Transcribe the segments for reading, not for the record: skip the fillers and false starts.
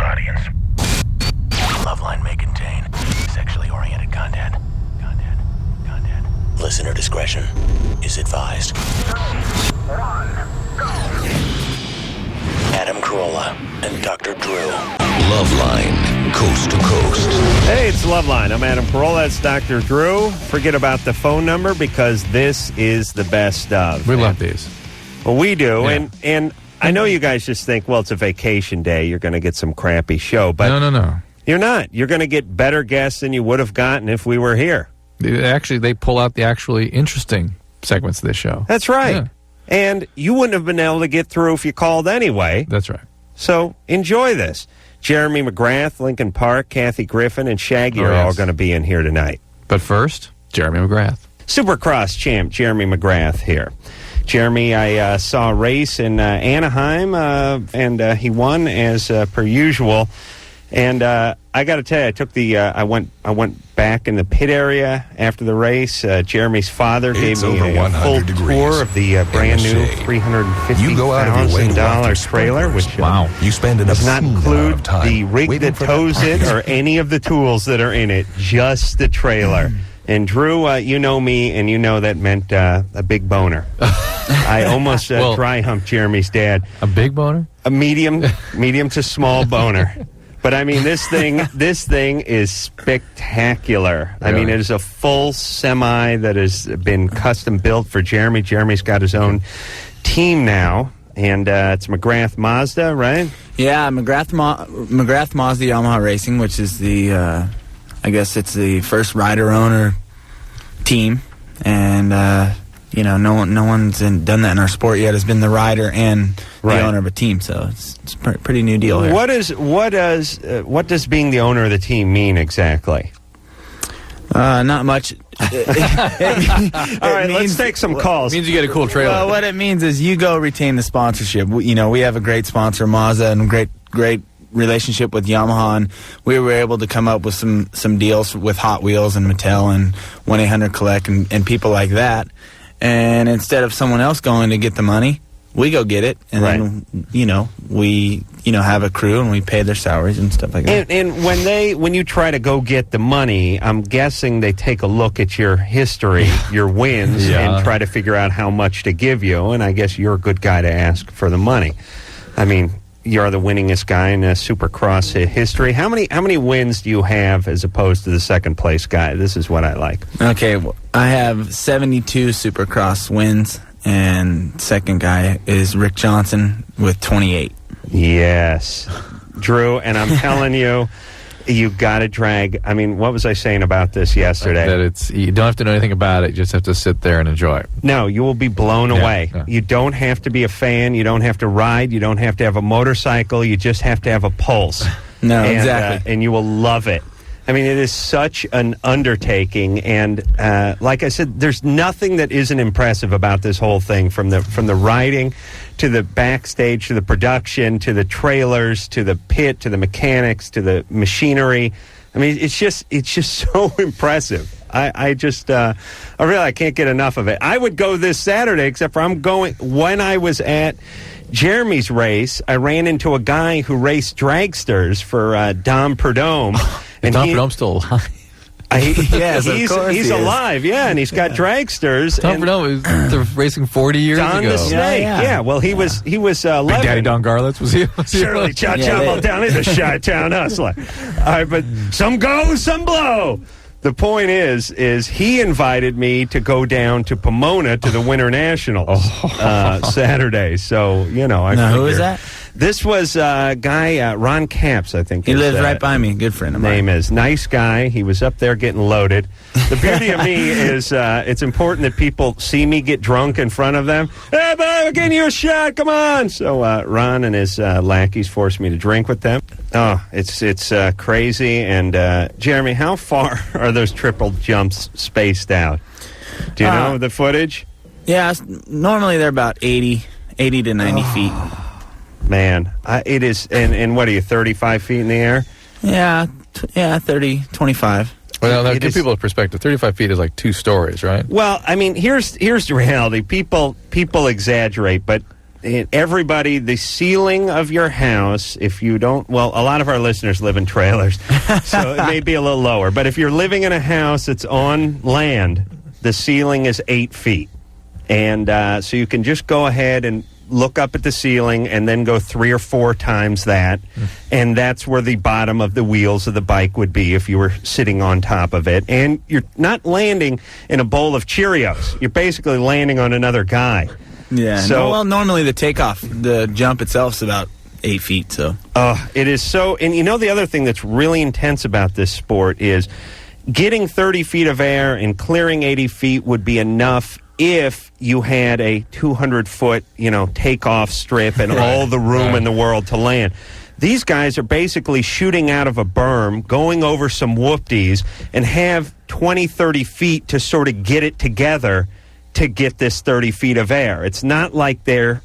audience. LoveLine may contain sexually oriented content. Listener discretion is advised. 3, 2, 1, go! Adam Carolla and Dr. Drew. LoveLine, coast to coast. Hey, it's LoveLine. I'm Adam Carolla. It's Dr. Drew. Forget about the phone number because this is the best of. We love these. Well, we do. Yeah. And I know you guys just think, well, it's a vacation day. You're going to get some crappy show. But No. You're not. You're going to get better guests than you would have gotten if we were here. They pull out the actually interesting segments of this show. That's right. Yeah. And you wouldn't have been able to get through if you called anyway. That's right. So enjoy this. Jeremy McGrath, Lincoln Park, Kathy Griffin, and Shaggy are all going to be in here tonight. But first, Jeremy McGrath. Supercross champ Jeremy McGrath here. Jeremy, I saw a race in Anaheim, and he won as per usual. And I got to tell you, I took I went back in the pit area after the race. Jeremy's father gave me a full tour of the brand new $350,000 trailer, which you spend does not include the rig that tows it or any of the tools that are in it, just the trailer. And Drew, you know me, and you know that meant a big boner. I almost dry humped Jeremy's dad. A big boner? A medium to small boner. But I mean, this thing is spectacular. I mean, it is a full semi that has been custom built for Jeremy. Jeremy's got his own team now, and it's McGrath Mazda, right? Yeah, McGrath Mazda Yamaha Racing, which is the, I guess it's the first rider-owner team, and no one's done that in our sport yet. Has been the rider and the owner of a team, so it's a pretty new deal here. What does being the owner of the team mean exactly? Not much. All right, let's take some calls. It means you get a cool trailer. Well, what it means is you go retain the sponsorship. We have a great sponsor, Mazda, and great relationship with Yamaha, and we were able to come up with some deals with Hot Wheels and Mattel and 1-800-COLLECT and people like that. And instead of someone else going to get the money, we go get it, and then we have a crew and we pay their salaries and stuff like that. And when you try to go get the money, I'm guessing they take a look at your history, your wins, and try to figure out how much to give you. And I guess you're a good guy to ask for the money. I mean, you're the winningest guy in Supercross history. How many wins do you have as opposed to the second place guy? This is what I like. Okay, well, I have 72 Supercross wins, and second guy is Rick Johnson with 28. Yes, Drew, and I'm telling you, you got to drag. I mean, what was I saying about this yesterday? That you don't have to know anything about it. You just have to sit there and enjoy it. No, you will be blown away. Yeah. You don't have to be a fan. You don't have to ride. You don't have to have a motorcycle. You just have to have a pulse. No, exactly. And you will love it. I mean, it is such an undertaking, and like I said, there's nothing that isn't impressive about this whole thing, from the riding to the backstage to the production to the trailers to the pit to the mechanics to the machinery. I mean, it's just so impressive. I can't get enough of it. I would go this Saturday, except for when I was at Jeremy's race, I ran into a guy who raced dragsters for Dom Perdome. And Tom Perdome's still alive. Yes, he's alive, and he's got dragsters. Tom Perdome was racing 40 years Don ago. the Snake, well, he was 11. Big Daddy Don Garlitz was he? Surely, Cha-Cha down. He's a Chi-Town hustler. All right, but some go, some blow. The point is he invited me to go down to Pomona to the Winter Nationals Saturday. So, I Now, who is that? This was a guy, Ron Capps, I think. He lives right by me. Good friend of mine. Name is. Nice guy. He was up there getting loaded. The beauty of me is it's important that people see me get drunk in front of them. Hey, but I'm getting you a shot. Come on. So Ron and his lackeys forced me to drink with them. Oh, it's crazy. And Jeremy, how far are those triple jumps spaced out? Do you know the footage? Yeah, normally they're about 80 to 90 feet. Man, it is, and what are you, 35 feet in the air? Yeah, 30, 25. Well, now, give people a perspective. 35 feet is like 2 stories, right? Well, I mean, here's the reality. People exaggerate, but everybody, the ceiling of your house, if you don't, well, a lot of our listeners live in trailers, so it may be a little lower. But if you're living in a house that's on land, the ceiling is 8 feet. And so you can just go ahead and look up at the ceiling and then go 3 or 4 times that. And that's where the bottom of the wheels of the bike would be if you were sitting on top of it. And you're not landing in a bowl of Cheerios. You're basically landing on another guy. Yeah. So, well, normally the jump itself is about 8 feet. So. It is so. And you know, the other thing that's really intense about this sport is getting 30 feet of air and clearing 80 feet would be enough if you had a 200-foot, takeoff strip and all the room in the world to land. These guys are basically shooting out of a berm, going over some whoopties, and have 20, 30 feet to sort of get it together to get this 30 feet of air. It's not like they're,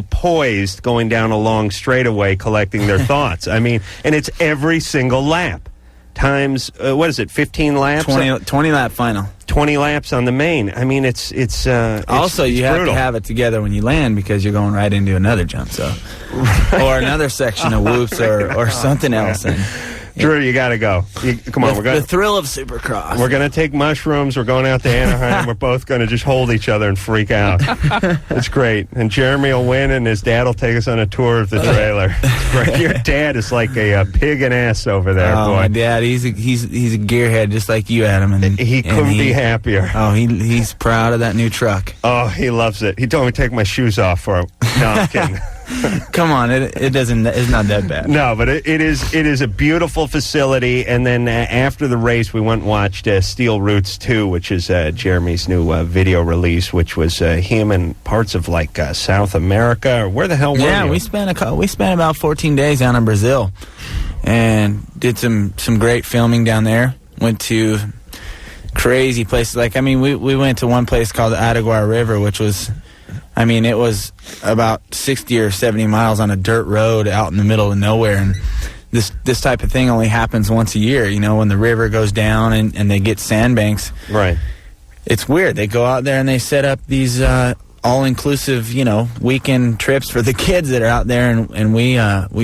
poised going down a long straightaway collecting their thoughts. I mean, and it's every single lap. Times, 15 laps? 20 lap final. 20 laps on the main. I mean, it's also, you have brutal. to have it together when you land because you're going right into another jump, so or another section of whoops or something else. And, Drew, you got to go. Come on, the thrill of Supercross. We're going to take mushrooms. We're going out to Anaheim. We're both going to just hold each other and freak out. It's great. And Jeremy will win, and his dad will take us on a tour of the trailer. It's great. Your dad is like a pig and ass over there, boy. My dad, he's a gearhead just like you, Adam. And he couldn't be happier. Oh, he's proud of that new truck. Oh, he loves it. He told me to take my shoes off for him. No, I'm kidding. Come on, it's not that bad. No, but it is a beautiful facility. And then after the race, we went and watched Steel Roots 2, which is Jeremy's new video release, which was him in parts of like South America. Or where the hell were you? Yeah, we spent about 14 days down in Brazil and did some great filming down there. Went to crazy places. We went to one place called the Araguaia River, which was, it was about 60 or 70 miles on a dirt road out in the middle of nowhere. And this type of thing only happens once a year, when the river goes down and they get sandbanks. Right. It's weird. They go out there and they set up these all-inclusive, weekend trips for the kids that are out there. And we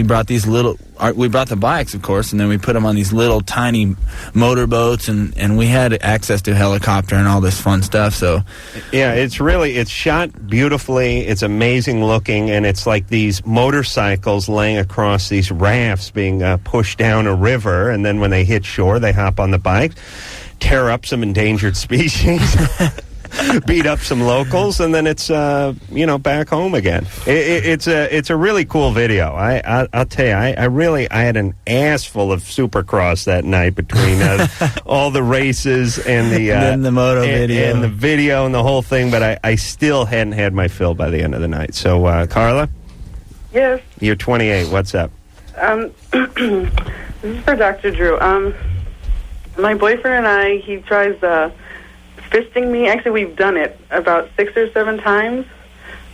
brought these we brought the bikes, of course, and then we put them on these little tiny motorboats, and we had access to a helicopter and all this fun stuff. So, yeah, it's shot beautifully. It's amazing looking, and it's like these motorcycles laying across these rafts being pushed down a river, and then when they hit shore, they hop on the bike, tear up some endangered species. Beat up some locals, and then it's back home again. It's a really cool video. I'll tell you, I had an ass full of Supercross that night between all the races and the moto video and the video and the whole thing. But I still hadn't had my fill by the end of the night. So Carla, yes, you're 28. What's up? This is for Dr. Drew. My boyfriend and he tries fisting me. Actually, we've done it about 6 or 7 times,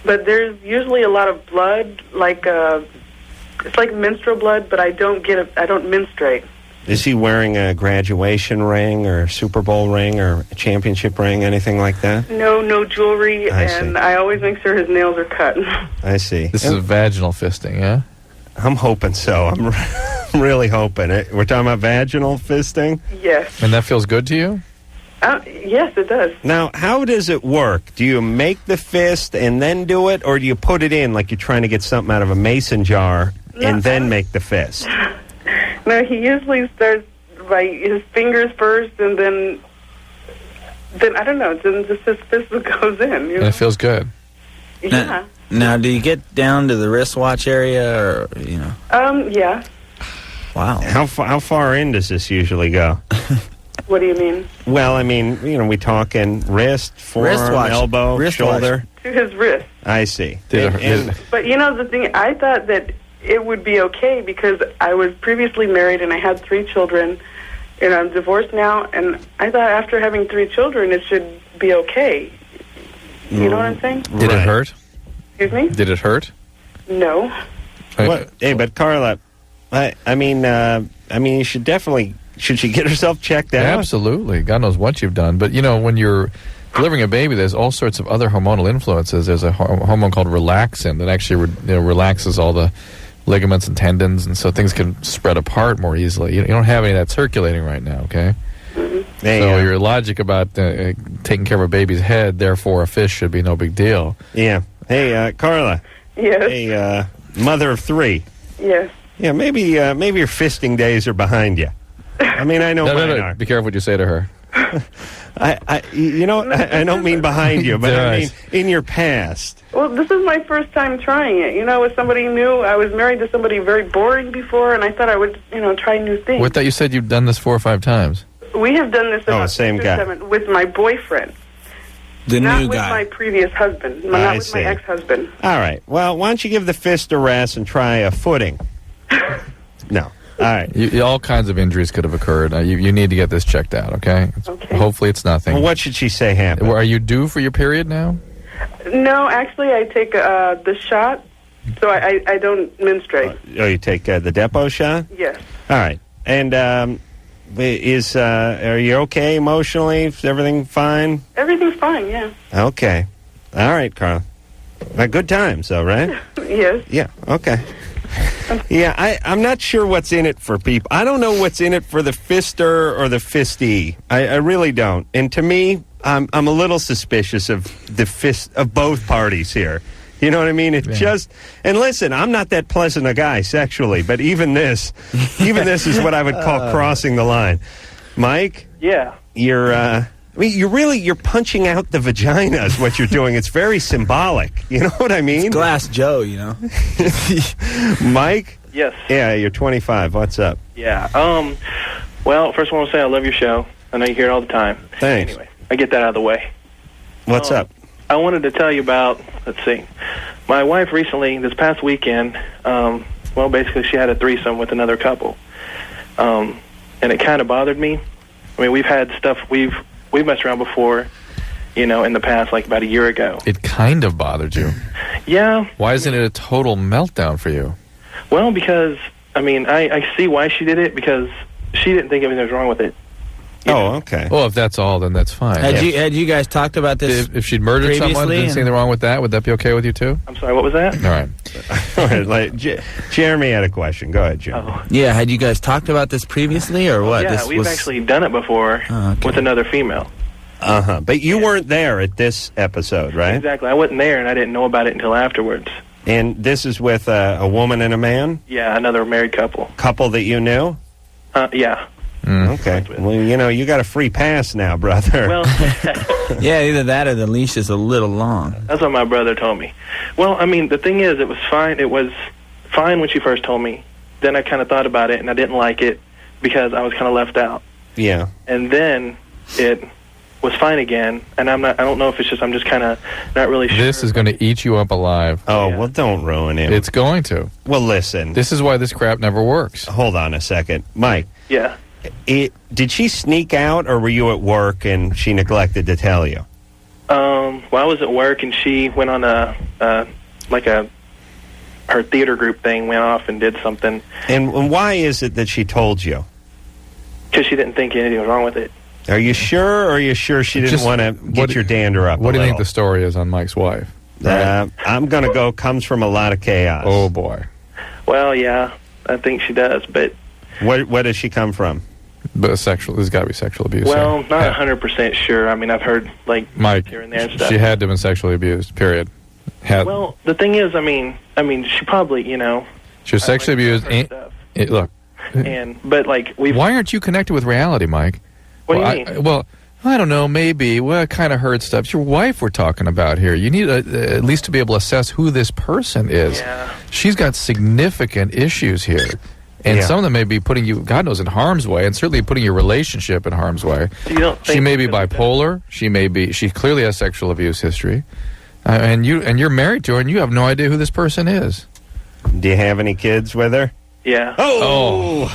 but there's usually a lot of blood, it's like menstrual blood, but I don't menstruate. Is he wearing a graduation ring or Super Bowl ring or a championship ring, anything like that? No jewelry, and I always make sure his nails are cut. I see. This is a vaginal fisting, yeah? I'm hoping so. I'm really hoping it. We're talking about vaginal fisting? Yes. And that feels good to you? Yes, it does. Now, how does it work? Do you make the fist and then do it, or do you put it in like you're trying to get something out of a mason jar and then make the fist? No, he usually starts by his fingers first, and then I don't know. Then just his fist goes in. And it feels good. Yeah. Now, do you get down to the wristwatch area, or Yeah. Wow. How far in does this usually go? What do you mean? Well, I mean, we talking wrist, forearm, wristwatch. elbow, Wristwatch. shoulder. To his wrist. I see. But the thing, I thought that it would be okay because I was previously married and I had 3 children, and I'm divorced now, and I thought after having 3 children it should be okay. You know what I'm saying? Did it hurt? Excuse me? Did it hurt? No. Hey, but Carla, I mean, you should definitely. Should she get herself checked out? Absolutely. God knows what you've done. But, when you're delivering a baby, there's all sorts of other hormonal influences. There's a hormone called relaxin that actually relaxes all the ligaments and tendons, and so things can spread apart more easily. You don't have any of that circulating right now, okay? So your logic about taking care of a baby's head, therefore a fish should be no big deal. Yeah. Hey, Carla. Yes. Hey, mother of 3. Yes. Yeah, maybe your fisting days are behind you. I mean, I know mine are. Be careful what you say to her. I don't mean behind you, but I mean in your past. Well, this is my first time trying it. With somebody new. I was married to somebody very boring before, and I thought I would, try new things. I thought you said you've done this 4 or 5 times. We have done this about same 6 or guy. 7 with my boyfriend. The not new with guy. my previous husband. Not with my ex-husband. All right. Well, why don't you give the fist a rest and try a footing? No. All right. All kinds of injuries could have occurred. You need to get this checked out, okay? Okay. Hopefully it's nothing. Well, what should she say happened? Are you due for your period now? No, actually, I take the shot, so I don't menstruate. Oh, you take the Depo shot? Yes. All right. And are you okay emotionally? Is everything fine? Everything's fine, yeah. Okay. All right, Carl. Good times, though, right? Yes. Yeah, okay. Yeah, I'm not sure what's in it for people. I don't know what's in it for the fister or the fistee. I really don't. And to me, I'm a little suspicious of the fist of both parties here. You know what I mean? And listen, I'm not that pleasant a guy sexually, but even this is what I would call crossing the line. Mike? Yeah. You're punching out the vagina is what you're doing. It's very symbolic. You know what I mean? It's Glass Joe, Mike? Yes. Yeah, you're 25. What's up? Yeah. Well, first I want to say I love your show. I know you hear it all the time. Thanks. Anyway, I get that out of the way. What's up? I wanted to tell you about, let's see, my wife recently, this past weekend, basically she had a threesome with another couple. And it kind of bothered me. I mean, we've had stuff, we've messed around before, in the past, like about a year ago. It kind of bothered you. Yeah. Why isn't it a total meltdown for you? Well, because, I see why she did it, because she didn't think anything was wrong with it. Oh, okay. Well, if that's all, then that's fine. Had you guys talked about this? If she'd murdered someone, didn't see anything wrong with that, would that be okay with you too? I'm sorry, what was that? All right. All right, Jeremy had a question. Go ahead, Jeremy. Oh. Yeah, had you guys talked about this previously, or what? Yeah, we've actually done it before with another female. Uh-huh. But you weren't there at this episode, right? Exactly. I wasn't there, and I didn't know about it until afterwards. And this is with a woman and a man? Yeah, another married couple. Couple that you knew? Yeah. Okay. Well, you got a free pass now, brother. Well, yeah, either that or the leash is a little long. That's what my brother told me. Well, the thing is, it was fine. It was fine when she first told me. Then I kind of thought about it, and I didn't like it because I was kind of left out. Yeah. And then it was fine again, and I don't know if it's just I'm just kind of not really sure. This is going to eat you up alive. Oh, Yeah. well, don't ruin him. It's going to. Well, listen. This is why this crap never works. Hold on a second. Mike. Yeah. Did she sneak out, or were you at work and she neglected to tell you? Well, I was at work, and she went on her theater group thing, went off and did something. And why is it that she told you? Because she didn't think anything was wrong with it. Are you sure, or are you sure she didn't want to get your dander up? What do you think the story is on Mike's wife? I'm going to go comes from a lot of chaos. Oh, boy. Well, yeah, I think she does, but... Where does she come from? But there's got to be sexual abuse. Well, not 100% sure. I've heard, Mike, here and there and stuff. she had to have been sexually abused, period. Well, the thing is, she probably, She was sexually abused. Look. But why aren't you connected with reality, Mike? What do you mean? I don't know, maybe. Well, I kind of heard stuff. It's your wife we're talking about here. You need at least to be able to assess who this person is. Yeah. She's got significant issues here. And some of them may be putting you, God knows, in harm's way, and certainly putting your relationship in harm's way. You don't think she may be bipolar. She clearly has sexual abuse history. And you're married to her, and you have no idea who this person is. Do you have any kids with her? Yeah. Oh.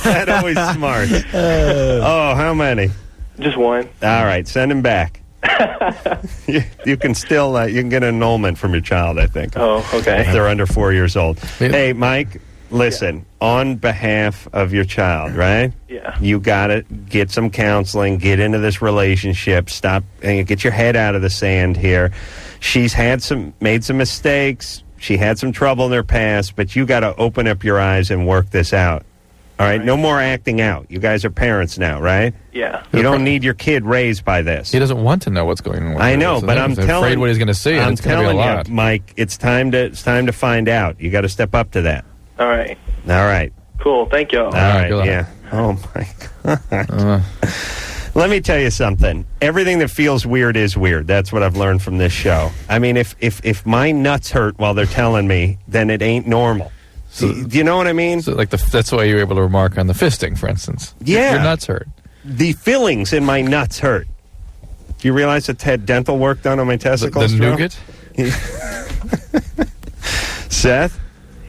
That always smart. Oh, how many? Just one. All right, send him back. you can still you can get an annulment from your child, I think. Oh, okay. If they're under 4 years old. Hey, Mike, listen, on behalf of your child, right? Yeah. You got to get some counseling, get into this relationship, stop, and get your head out of the sand here. She's made some mistakes. She had some trouble in her past, but you got to open up your eyes and work this out. All right? No more acting out. You guys are parents now, right? Yeah. You don't need your kid raised by this. He doesn't want to know what's going on with I her. know, That's the but thing. I'm He's telling afraid what he's going to see. And I'm it's going to be a telling lot. you, Mike, it's time to find out. You got to step up to that. All right. All right. Cool. Thank y'all. All right. good luck. Yeah. Oh my God. Let me tell you something. Everything that feels weird is weird. That's what I've learned from this show. I mean, if my nuts hurt while they're telling me, then it ain't normal. Do you know what I mean? So, like that's why you were able to remark on the fisting, for instance. Yeah. Your nuts hurt. The fillings in my nuts hurt. Do you realize I had dental work done on my testicles? The nougat? Seth,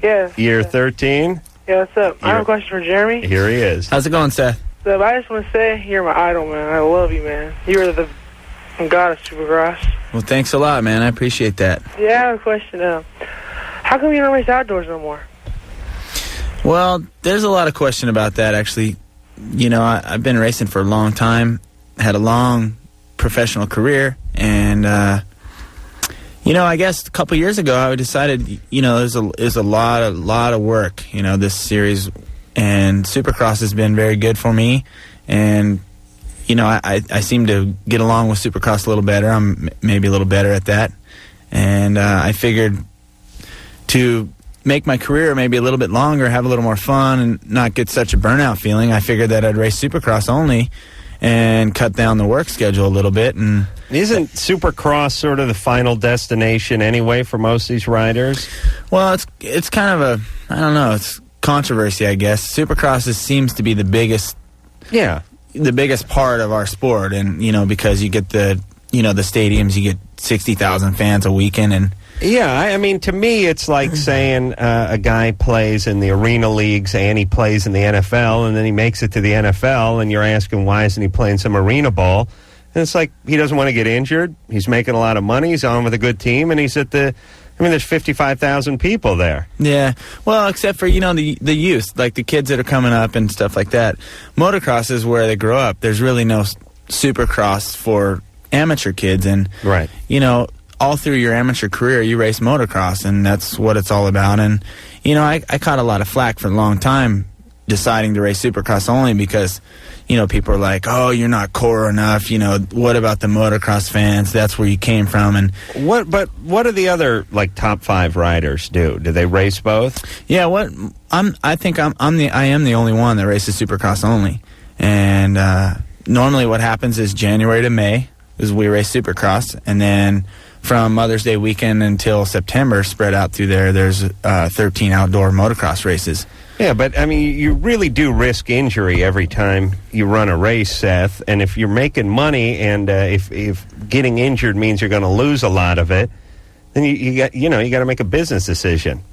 Yes. year 13. Yeah, what's up? I have a question for Jeremy. Here he is. How's it going, Seth? So I just want to say, you're my idol, man. I love you, man. You're the god of Supercross. Well, thanks a lot, man. I appreciate that. Yeah, I have a question. How come you don't race outdoors no more? Well, there's a lot of question about that, actually. You know, I've been racing for a long time, had a long professional career, and, you know, I guess a couple years ago I decided, you know, there's a lot of work, you know, this series, and Supercross has been very good for me, and, you know, I seem to get along with Supercross a little better. I'm maybe a little better at that, and I figured to make my career maybe a little bit longer, have a little more fun, and not get such a burnout feeling, I figured that I'd race Supercross only and cut down the work schedule a little bit. And isn't Supercross sort of the final destination anyway for most of these riders? well, it's kind of I don't know, it's controversy, I guess. Supercross seems to be the biggest part of our sport, and you know, because you get the stadiums, you get 60,000 fans a weekend, and yeah, I mean, to me, it's like saying a guy plays in the arena leagues and he plays in the NFL, and then he makes it to the NFL, and you're asking why isn't he playing some arena ball? And it's like he doesn't want to get injured. He's making a lot of money. He's on with a good team, and he's at there's 55,000 people there. yeah, well, except for, you know, the youth, like the kids that are coming up and stuff like that. Motocross is where they grow up. There's really no Supercross for amateur kids, and Right. you know, all through your amateur career, you race motocross, and that's what it's all about. And, you know, I caught a lot of flack for a long time deciding to race Supercross only because, you know, people are like, oh, you're not core enough. You know, what about the motocross fans? That's where you came from. And What do the other, like, top 5 riders do? Do they race both? yeah, I think I am the only one that races Supercross only. And normally what happens is January to May is we race Supercross, and then from Mother's Day weekend until September, spread out through there's 13 outdoor motocross races. Yeah, but, I mean, you really do risk injury every time you run a race, Seth. And if you're making money and if getting injured means you're going to lose a lot of it, then you got to make a business decision.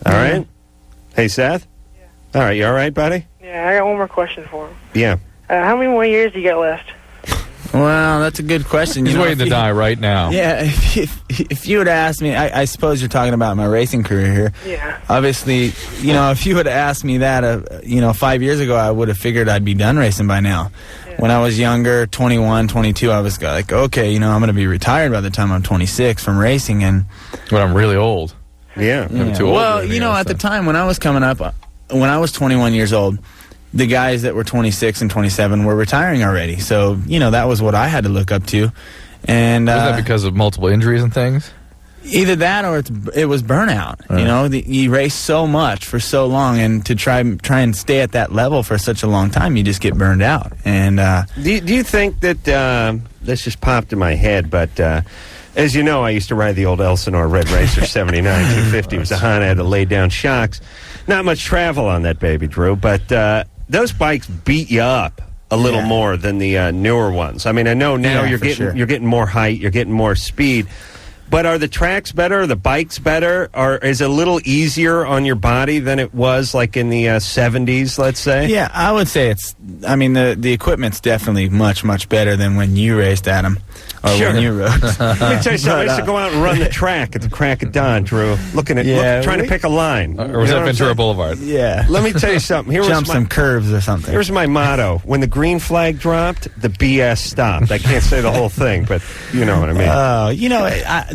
All right? Hey, Seth? Yeah. All right, you all right, buddy? Yeah, I got one more question for him. Yeah. How many more years do you got left? Well, that's a good question. He's You know, waiting to die right now. Yeah, if you would ask me, I suppose you're talking about my racing career here. Yeah. Obviously, you know, if you would have asked me that, 5 years ago, I would have figured I'd be done racing by now. Yeah. When I was younger, 21, 22, I was like, okay, you know, I'm going to be retired by the time I'm 26 from racing. And When I'm really old. Yeah. I'm too old well, for you know, anything at the else, time when I was coming up, when I was 21 years old, the guys that were 26 and 27 were retiring already. So, you know, that was what I had to look up to. And Was that because of multiple injuries and things? either that or it was burnout. You know, you race so much for so long, and to try and stay at that level for such a long time, you just get burned out. And Do you think that this just popped in my head, but as you know, I used to ride the old Elsinore Red Racer 79 250. It was a Honda. I had to lay down shocks. Not much travel on that baby, Drew, but those bikes beat you up a little more than the newer ones. I mean, I know now Yeah, you're for getting sure. you're getting more height, you're getting more speed, But are the tracks better? Are the bikes better? Or is it a little easier on your body than it was like in the 70s, let's say? Yeah, I would say the equipment's definitely much, much better than when you raced, Adam. Or Sure. when you rode. Let me tell you something. I used to go out and run the track at the crack of dawn, Drew, looking at, trying to pick a line. Or was that Ventura Boulevard? Yeah. Let me tell you something. Jump some curves or something. Here's my motto. When the green flag dropped, the BS stopped. I can't say the whole thing, but you know what I mean.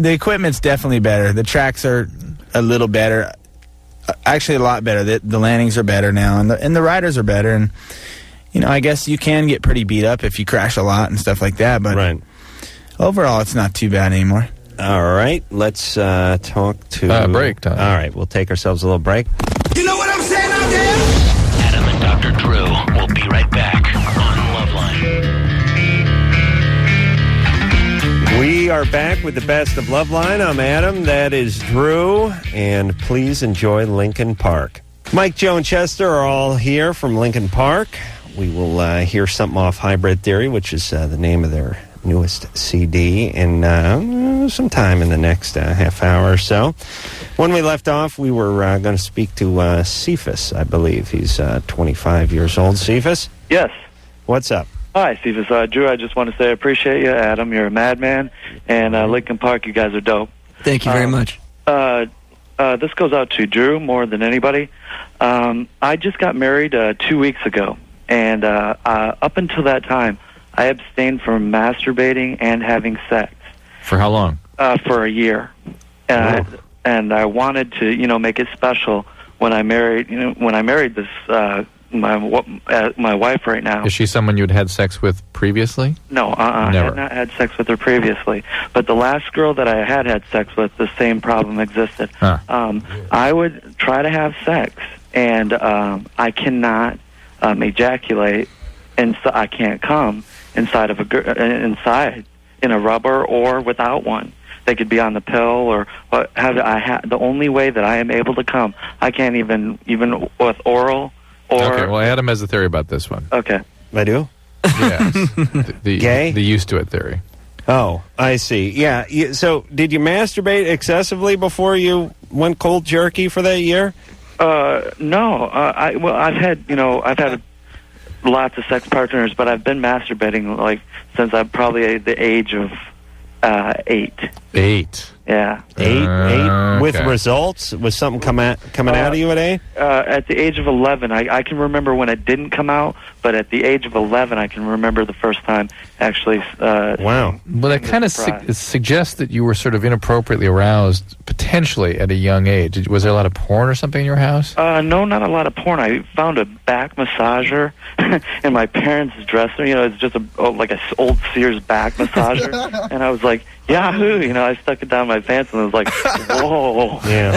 The equipment's definitely better. The tracks are a little better. Actually, a lot better. The landings are better now, and the riders are better. And, I guess you can get pretty beat up if you crash a lot and stuff like that. But right. Overall, it's not too bad anymore. All right. Let's talk to... break time. All right. We'll take ourselves a little break. You know what I'm saying out there? Adam and Dr. Drew will be right back on Loveline. We are back with the best of Loveline. I'm Adam. That is Drew. And please enjoy Lincoln Park. Mike, Joe, and Chester are all here from Lincoln Park. We will hear something off Hybrid Theory, which is the name of their newest CD, in sometime in the next half hour or so. When we left off, we were going to speak to Cephas, I believe. He's 25 years old. Cephas? Yes. What's up? Hi, Cephas. Drew, I just want to say I appreciate you. Adam, you're a madman. And Lincoln Park, you guys are dope. Thank you very much. This goes out to Drew more than anybody. I just got married 2 weeks ago. And up until that time, I abstained from masturbating and having sex. For how long? For a year. And I wanted to, make it special when I married, this my wife right now. Is she someone you had sex with previously? No, I Never. had not had sex with her previously. But the last girl that I had sex with, the same problem existed. Huh. I would try to have sex, and I cannot ejaculate, and so I can't come inside of inside in a rubber or without one. They could be on the pill or the only way that I am able to come. I can't even with oral or. Okay, well, Adam has a theory about this one. Okay. I do? Yes. Gay? The used to it theory. Oh, I see. Yeah. So, did you masturbate excessively before you went cold jerky for that year? No. I've had lots of sex partners, but I've been masturbating since I'm probably the age of 8. 8. Yeah. 8 with Okay. results? Was something coming out of you at 8? At the age of 11, I can remember when it didn't come out, but at the age of 11, I can remember the first time actually. Wow. Well, that kind of suggests that you were sort of inappropriately aroused, potentially at a young age. Was there a lot of porn or something in your house? No, not a lot of porn. I found a back massager in my parents' dresser. It's just like an old Sears back massager, and I was like, Yahoo! I stuck it down my pants, and I was like, whoa. Yeah.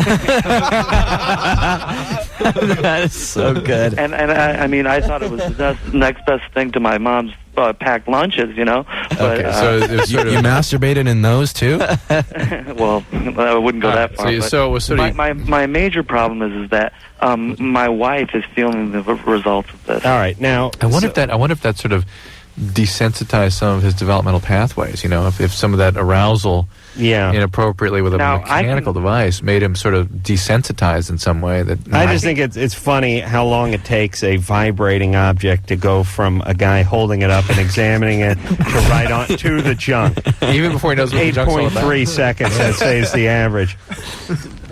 That is so good. And I thought it was the next best thing to my mom's packed lunches, But, Okay, so it was sort of... You masturbated in those too? well, I wouldn't go that far. So it was sort of... My major problem is that my wife is feeling the results of this. All right. Now, I wonder if that sort of desensitized some of his developmental pathways. If some of that arousal inappropriately with a mechanical device made him sort of desensitized in some way. I just think it's funny how long it takes a vibrating object to go from a guy holding it up and examining it to right on to the junk. Even before he knows what the junk's all about. 8.3 seconds, I'd say, is the average.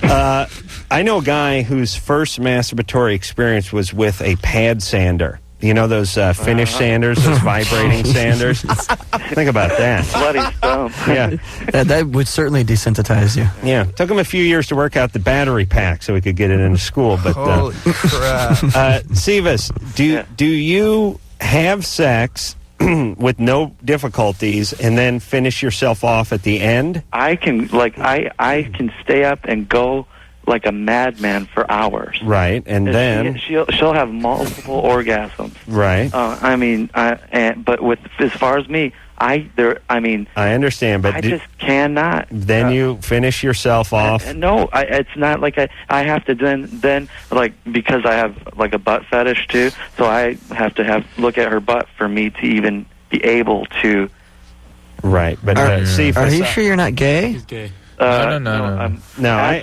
I know a guy whose first masturbatory experience was with a pad sander. You know those Finnish sanders, those vibrating sanders? Think about that. Bloody stump. Yeah. That would certainly desensitize you. Yeah. Took him a few years to work out the battery pack so we could get it into school. But Holy crap. Sivas, do you have sex with no difficulties and then finish yourself off at the end? I can I can stay up and go like a madman for hours. Right, and then she'll have multiple orgasms. Right. But with as far as me, I understand, but I just cannot. Then you finish yourself off. No, it's not like I have to then like because I have like a butt fetish too, so I have to look at her butt for me to even be able to. Right, but are you sure you're not gay? He's gay. No.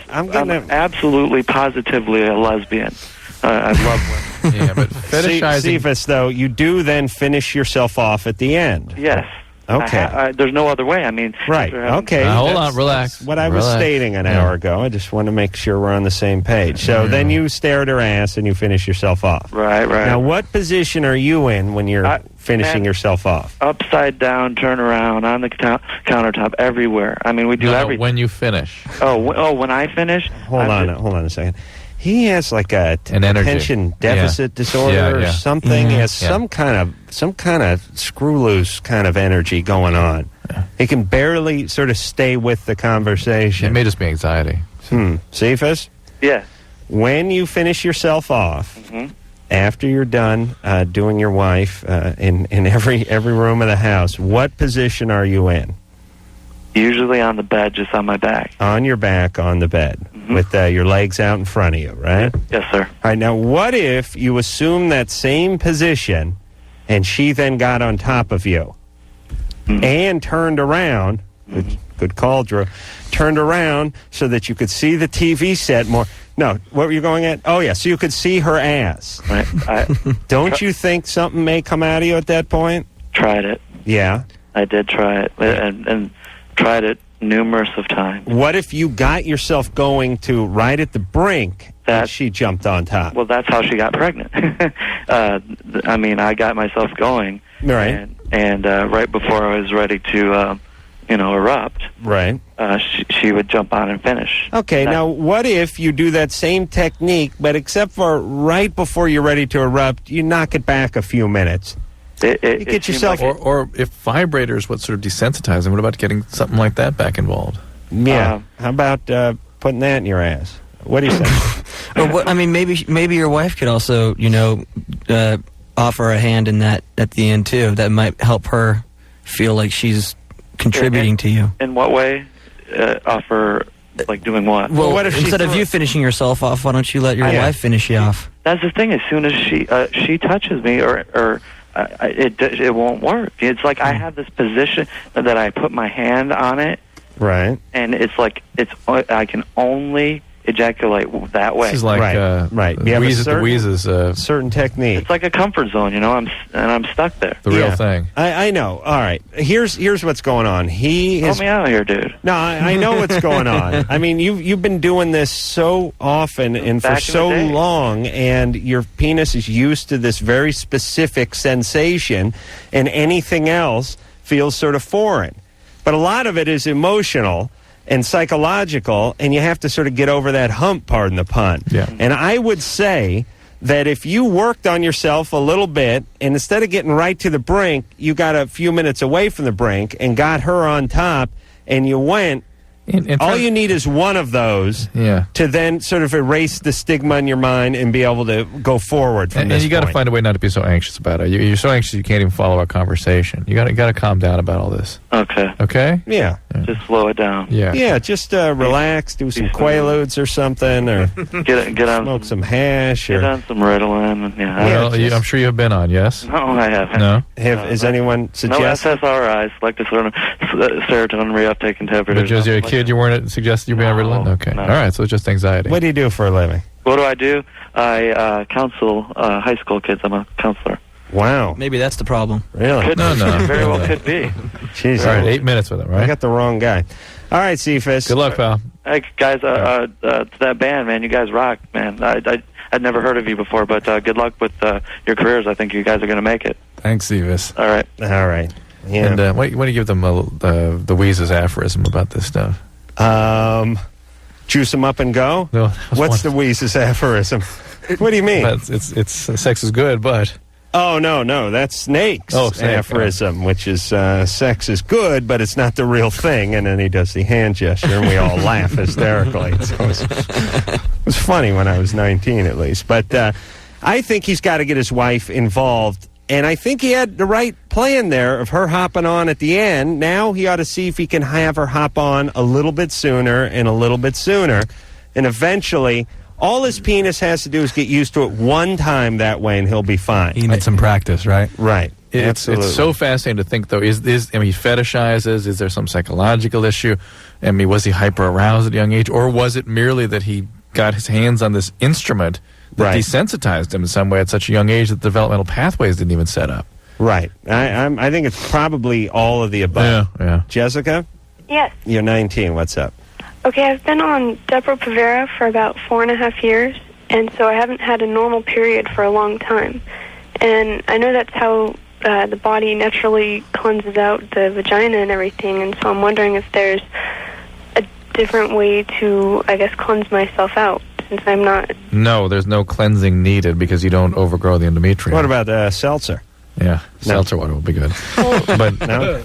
I'm gonna absolutely, positively a lesbian. I love women. Yeah, but fetishizing. Cephas, though, you do then finish yourself off at the end. Yes. Okay. There's no other way. I mean, Right. Okay. Hold on. Relax. That's what I was stating an hour ago. I just want to make sure we're on the same page. So then you stare at her ass and you finish yourself off. Right. Now, what position are you in when you're finishing yourself off? Upside down, turn around, on the countertop, everywhere. I mean, we do everything. When you finish. When I finish? Hold on a second. He has like an attention deficit disorder or something. He has some kind of screw loose kind of energy going on. Yeah. He can barely sort of stay with the conversation. It may just be anxiety. Cephas? Yeah. When you finish yourself off, after you're done doing your wife in every room of the house, what position are you in? Usually on the bed, just on my back. On your back, on the bed, with your legs out in front of you, right? Yes, sir. All right, now what if you assume that same position and she then got on top of you and turned around, good call, Drew, turned around so that you could see the TV set more. No, what were you going at? Oh, yeah, so you could see her ass. Right. Don't you think something may come out of you at that point? Tried it. Yeah? I did try it, and tried it numerous of times. What if you got yourself going to right at the brink and she jumped on top? Well, that's how she got pregnant. I mean, I got myself going, right, and right before I was ready to, erupt, right, she would jump on and finish. Okay, now what if you do that same technique, but except for right before you're ready to erupt, you knock it back a few minutes? You get yourself, or if vibrators would sort of desensitize them, what about getting something like that back involved? Yeah. How about putting that in your ass? What do you think? I mean, maybe your wife could also, offer a hand in that at the end too. That might help her feel like she's contributing to you. In what way? Offer, like doing what? Well, what if instead of you finishing yourself off, why don't you let your wife finish you off? That's the thing. As soon as she touches me, or it won't work. It's like I have this position that I put my hand on it, right? And it's like I can only ejaculate that way. This is like right. You have the wheezes, certain technique. It's like a comfort zone, I'm stuck there. The real thing. I know. All right. Here's what's going on. Help me out here, dude. No, I know what's going on. I mean, you've been doing this so often and for so long, and your penis is used to this very specific sensation, and anything else feels sort of foreign. But a lot of it is emotional and psychological, and you have to sort of get over that hump, pardon the pun. Yeah. And I would say that if you worked on yourself a little bit, and instead of getting right to the brink, you got a few minutes away from the brink and got her on top, and you went, all you need is one of those to then sort of erase the stigma in your mind and be able to go forward from this And you got to find a way not to be so anxious about it. You're so anxious you can't even follow a conversation. You got to calm down about all this. Okay. Okay? Yeah. Just slow it down. Yeah. Yeah, just relax, do some Quaaludes or something, or get on smoke some hash. Get on some Ritalin. I'm sure you have been on, yes? No, I haven't. No? Is anyone suggest? No SSRIs, selective serotonin reuptake inhibitors. But was you a kid you weren't suggesting you be on Ritalin? Okay. No. All right, so it's just anxiety. What do you do for a living? What do I do? I counsel high school kids. I'm a counselor. Wow. Maybe that's the problem. Really? No. Very well could be. Jeez. All right, 8 minutes with it, right? I got the wrong guy. All right, Cephas. Good luck, pal. Hey, guys, to that band, man, you guys rock, man. I'd never heard of you before, but good luck with your careers. I think you guys are going to make it. Thanks, Cephas. All right. Yeah. And why don't you give them the Wheezes aphorism about this stuff? Juice them up and go? No, What's the Wheezes aphorism? What do you mean? It's sex is good, but... Oh, no, that's Snake's aphorism, which is sex is good, but it's not the real thing. And then he does the hand gesture, and we all laugh hysterically. So it was funny when I was 19, at least. But I think he's got to get his wife involved. And I think he had the right plan there of her hopping on at the end. Now he ought to see if he can have her hop on a little bit sooner and a little bit sooner. And eventually, all his penis has to do is get used to it one time that way, and he'll be fine. He needs some practice, right? Right. It's so fascinating to think, though. He fetishizes. Is there some psychological issue? I mean, was he hyper aroused at a young age, or was it merely that he got his hands on this instrument that desensitized him in some way at such a young age that developmental pathways didn't even set up? Right. I think it's probably all of the above. Yeah. Jessica? Yes. You're 19. What's up? Okay, I've been on Depo-Provera for about 4.5 years, and so I haven't had a normal period for a long time. And I know that's how the body naturally cleanses out the vagina and everything, and so I'm wondering if there's a different way to, I guess, cleanse myself out, since I'm not... No, there's no cleansing needed because you don't overgrow the endometrium. What about seltzer? Yeah, seltzer water will be good. But no?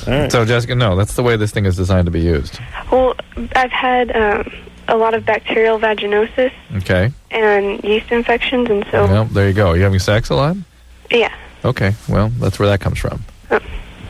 All right. So, Jessica, no, that's the way this thing is designed to be used. Well, I've had a lot of bacterial vaginosis Okay. and yeast infections, and so... Well, there you go. You having sex a lot? Yeah. Okay, well, that's where that comes from.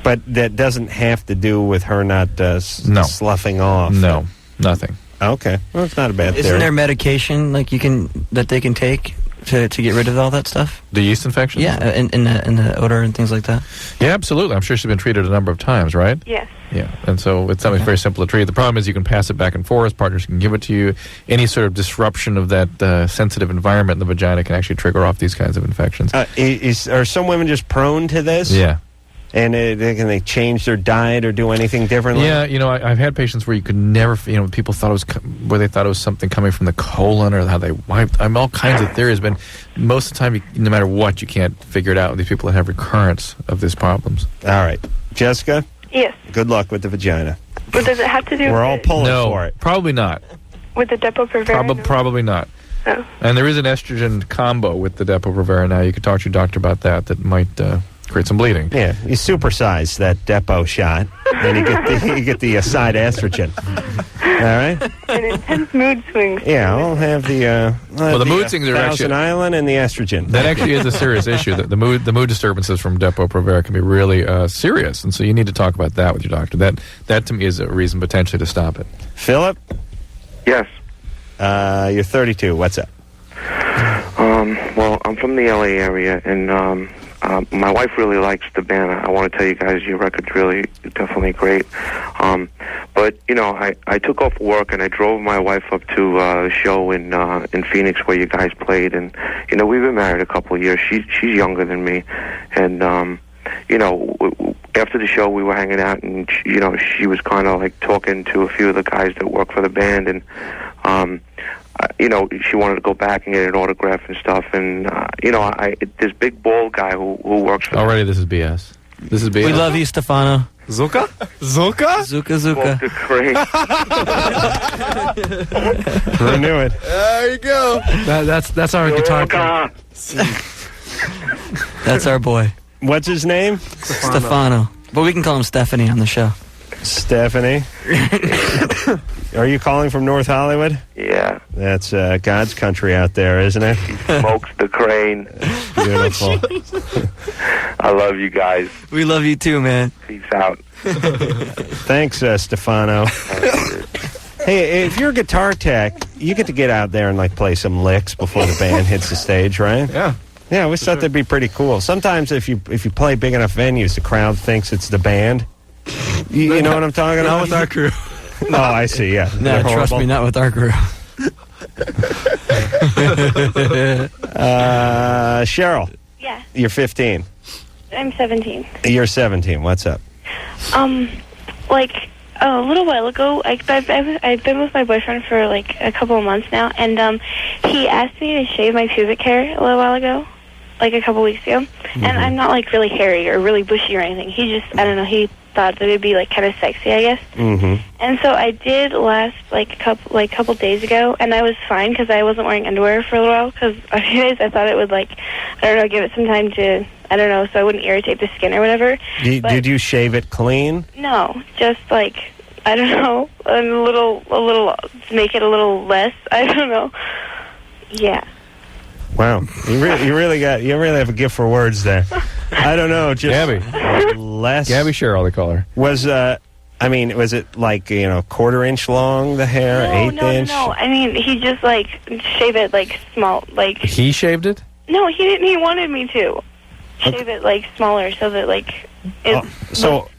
But that doesn't have to do with her not sloughing off. No, nothing. Okay, well, it's not a bad Isn't theory. there medication that they can take to get rid of all that stuff? The yeast infections? Yeah, in the odor and things like that. Yeah, absolutely. I'm sure she's been treated a number of times, right? Yes. Yeah, and so it's something very simple to treat. The problem is you can pass it back and forth. Partners can give it to you. Any sort of disruption of that sensitive environment in the vagina can actually trigger off these kinds of infections. Are some women just prone to this? Yeah. And can they change their diet or do anything differently? Yeah, I've had patients where you could never, people thought it was, where they thought it was something coming from the colon or how they wiped. All kinds of theories, but most of the time, no matter what, you can't figure it out with these people that have recurrence of these problems. All right. Jessica? Yes. Good luck with the vagina. But does it have to do We're all pulling No, for it. probably not. with the Depo-Provera? Probably not. Oh. And there is an estrogen combo with the Depo-Provera now. You could talk to your doctor about that might create some bleeding. Yeah, you supersize that Depo shot, and you get the side estrogen. All right? An intense mood swings. Yeah, I'll have the the mood swings are Thousand actually... Island and the estrogen. That actually is a serious issue. The mood disturbances from Depo-Provera can be really serious, and so you need to talk about that with your doctor. That to me is a reason potentially to stop it. Philip? Yes. You're 32. What's up? Well, I'm from the LA area, and my wife really likes the band. I want to tell you guys, your record's really definitely great. But I took off work and I drove my wife up to a show in Phoenix where you guys played, and we've been married a couple of years. She's younger than me, and after the show we were hanging out, and she was kind of like talking to a few of the guys that work for the band, and she wanted to go back and get an autograph and stuff, and this big bald guy who works for already. This is BS. This is BS. We love you, Stefano. Zuka? Zuka. the crane. I knew it. There you go. That's our guitar player. That's our boy. What's his name? Stefano. But we can call him Stephanie on the show. Stephanie. Are you calling from North Hollywood? Yeah. That's God's country out there, isn't it? Smokes the crane. Beautiful. I love you guys. We love you too, man. Peace out. Thanks, Stefano. Hey, if you're a guitar tech, you get to get out there and play some licks before the band hits the stage, right? Yeah. Yeah, I always thought that'd be pretty cool. Sometimes if you play big enough venues, the crowd thinks it's the band. You know what I'm talking about? Not with our crew. Oh, I see, yeah. No, trust me, not with our crew. Cheryl. Yeah. You're 15. I'm 17. You're 17. What's up? A little while ago, I've been with my boyfriend for a couple of months now, and he asked me to shave my pubic hair a little while ago, a couple weeks ago. Mm-hmm. And I'm not really hairy or really bushy or anything. He just, I don't know, he thought that it'd be kind of sexy, I guess. Mm-hmm. And so I did last a couple days ago, and I was fine because I wasn't wearing underwear for a little while because a few days I thought it would give it some time to, so I wouldn't irritate the skin or whatever. Did you shave it clean? No, just a little, make it a little less. I don't know. Yeah. Wow, you really have a gift for words there. I don't know, just Gabby. Less. Gabby Cheryl, they call her. Was it quarter inch long, the hair, eighth inch? No. I mean, he just shave it small, He shaved it? No, he didn't. He wanted me to. shave it like smaller so that like it so looks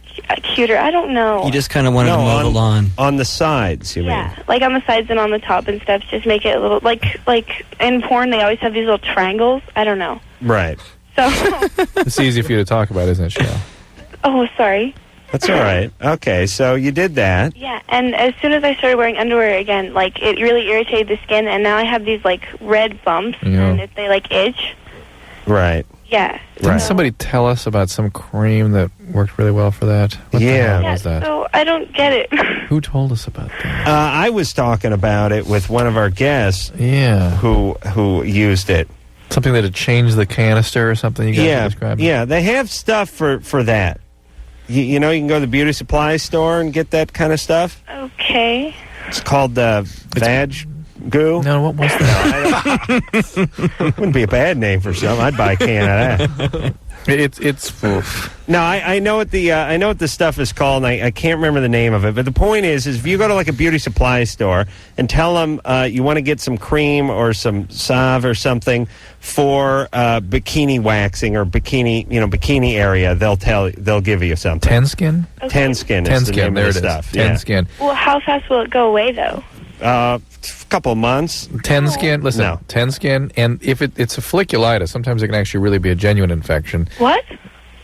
cuter. I don't know. You just kind of wanted to mow the lawn. On the sides, you mean? Yeah, like on the sides and on the top and stuff. Just make it a little like in porn they always have these little triangles. I don't know. Right. So. It's easy for you to talk about, isn't it, Cheryl? Oh, sorry. That's all right. Okay, so you did that. Yeah, and as soon as I started wearing underwear again, like it really irritated the skin, and now I have these like red bumps, and if they like itch. Right. Yeah. Didn't somebody tell us about some cream that worked really well for that? What the hell was that? So I don't get it. Who told us about that? I was talking about it with one of our guests. Yeah. Who used it. Something that had changed the canister or something you guys were describing? Yeah, they have stuff for that. You know, you can go to the beauty supply store and get that kind of stuff. Okay. It's called Vag Goo. No, what was that? Wouldn't be a bad name for something. I'd buy a can of that. It's No, I know what the stuff is called, and I can't remember the name of it. But the point is if you go to like a beauty supply store and tell them you want to get some cream or some salve or something for bikini waxing or bikini area, they'll give you something. Tenskin? Okay. Tenskin is the name of the stuff. Tenskin. Well, how fast will it go away though? A couple of months. Tenskin, listen, No. Tenskin, and if it's a folliculitis, sometimes it can actually really be a genuine infection. What?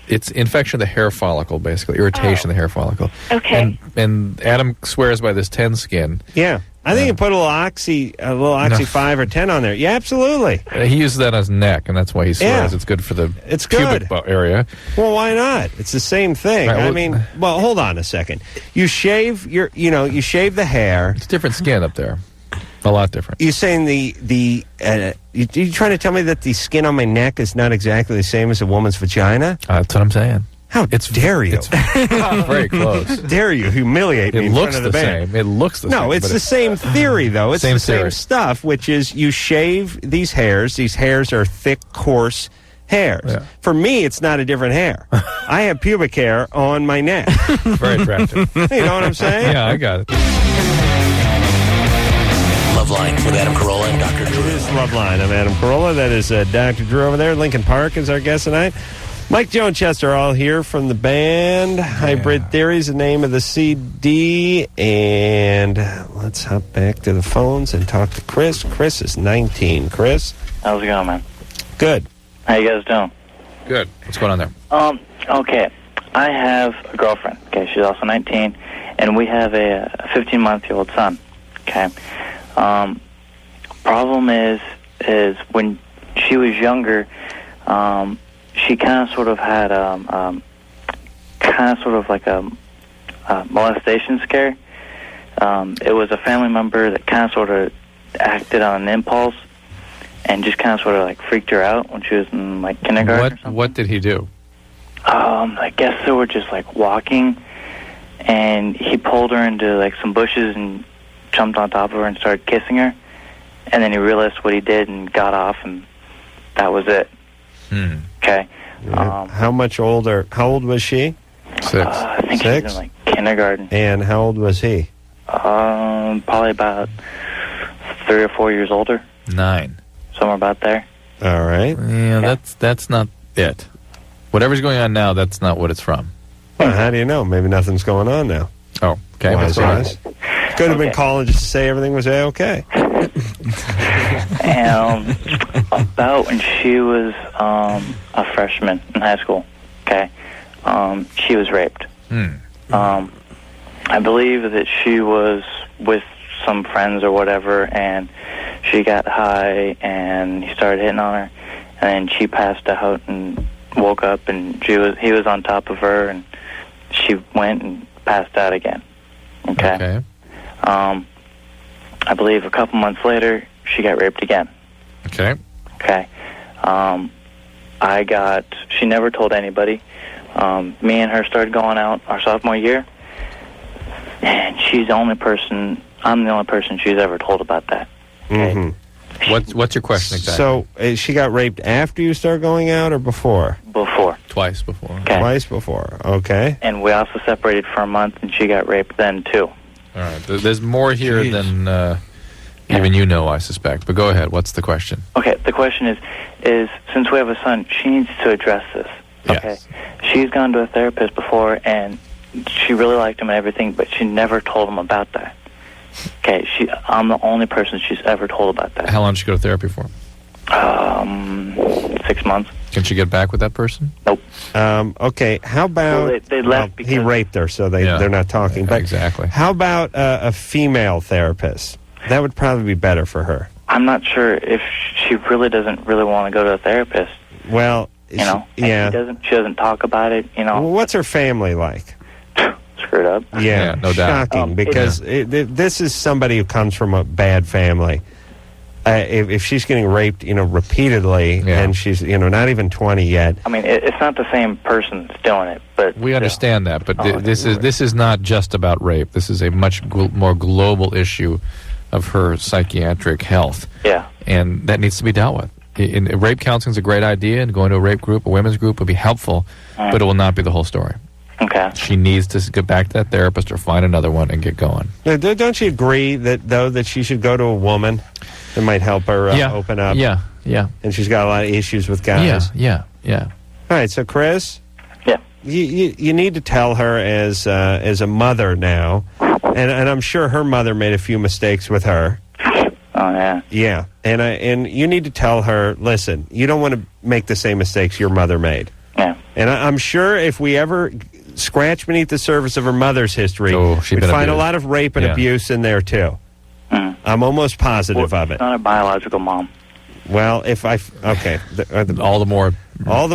It's infection of the hair follicle, basically, irritation of the hair follicle. Okay. And Adam swears by this Tenskin. Yeah. I think you put a little Oxy 5 or 10 on there. Yeah, absolutely. He uses that on his neck, and that's why he swears it's good for the pubic area. Well, why not? It's the same thing. Right, I mean, hold on a second. You shave you shave the hair. It's different skin up there. A lot different. You're saying you trying to tell me that the skin on my neck is not exactly the same as a woman's vagina? That's what I'm saying. How dare you? It's very close. How dare you humiliate me It in looks front of the the band? same. It looks the same. No, it's but the same theory, though. It's Same the same theory. stuff, which is you shave these hairs. These hairs are thick, coarse hairs. Yeah. For me, it's not a different hair. I have pubic hair on my neck. Very attractive. You know what I'm saying? Yeah, I got it. LoveLine with Adam Carolla and Dr. Drew. This is LoveLine. I'm Adam Carolla. That is Dr. Drew over there. Lincoln Park is our guest tonight. Mike, Joe, and Chester are all here from the band. Hybrid Theory is the name of the CD. And let's hop back to the phones and talk to Chris. Chris is 19. Chris? How's it going, man? Good. How you guys doing? Good. What's going on there? Okay. I have a girlfriend. Okay, she's also 19, and we have a 15-month-old son. Okay. Problem is when she was younger, she kind of sort of had like a molestation scare. It was a family member that kind of sort of acted on an impulse and just kind of sort of like freaked her out when she was in like kindergarten or something. What did he do? I guess they were just like walking, and he pulled her into like some bushes and jumped on top of her and started kissing her, and then he realized what he did and got off, and that was it. Okay. How much older? How old was she? 6. I think she was in like kindergarten. And how old was he? Probably about 3 or 4 years older. 9. Somewhere about there. All right. Yeah, that's not it. Whatever's going on now, that's not what it's from. Well, how do you know? Maybe nothing's going on now. Oh, okay. Wise eyes. Could have been calling just to say everything was A-okay. About when she was a freshman in high school, okay, she was raped. I believe that she was with some friends or whatever, and she got high, and he started hitting on her, and then she passed out and woke up, and he was on top of her, and she went and passed out again. Okay. I believe a couple months later, she got raped again. Okay. Okay. She never told anybody. Me and her started going out our sophomore year, and I'm the only person she's ever told about that. Okay? Mm-hmm. What's your question exactly? So she got raped after you started going out or before? Before. Twice before. Okay. Twice before. Okay. And we also separated for a month, and she got raped then, too. All right. There's more here than Even you know, I suspect. But go ahead. What's the question? Okay, the question is since we have a son, she needs to address this. Okay, Yes. She's gone to a therapist before, and she really liked him and everything, but she never told him about that. Okay, I'm the only person she's ever told about that. How long did she go to therapy for? 6 months. Can she get back with that person? Nope. Okay, how about... Well, they left he raped her, so they're not talking. But exactly. How about a female therapist? That would probably be better for her. I'm not sure if she really doesn't really want to go to a therapist. Well, and yeah. She doesn't talk about it, Well, what's her family like? Screwed up. Yeah, no doubt. Shocking, because this is somebody who comes from a bad family. If she's getting raped, repeatedly, and she's, not even 20 yet. I mean, it's not the same person that's doing it, but We understand that, but this is not just about rape. This is a much more global issue of her psychiatric health. Yeah. And that needs to be dealt with. Rape counseling is a great idea, and going to a rape group, a women's group, would be helpful, but it will not be the whole story. Okay. She needs to get back to that therapist or find another one and get going. Now, don't you agree that she should go to a woman that might help her open up? Yeah. And she's got a lot of issues with guys. Yeah. All right, so Chris? Yeah. You need to tell her as a mother now, and I'm sure her mother made a few mistakes with her. Oh, yeah. Yeah, and you need to tell her, listen, you don't want to make the same mistakes your mother made. Yeah. And I'm sure if we ever scratch beneath the surface of her mother's history, we'd been find a abused. lot of rape and abuse in there, too. I'm almost positive of it. Not a biological mom. Well, okay. All the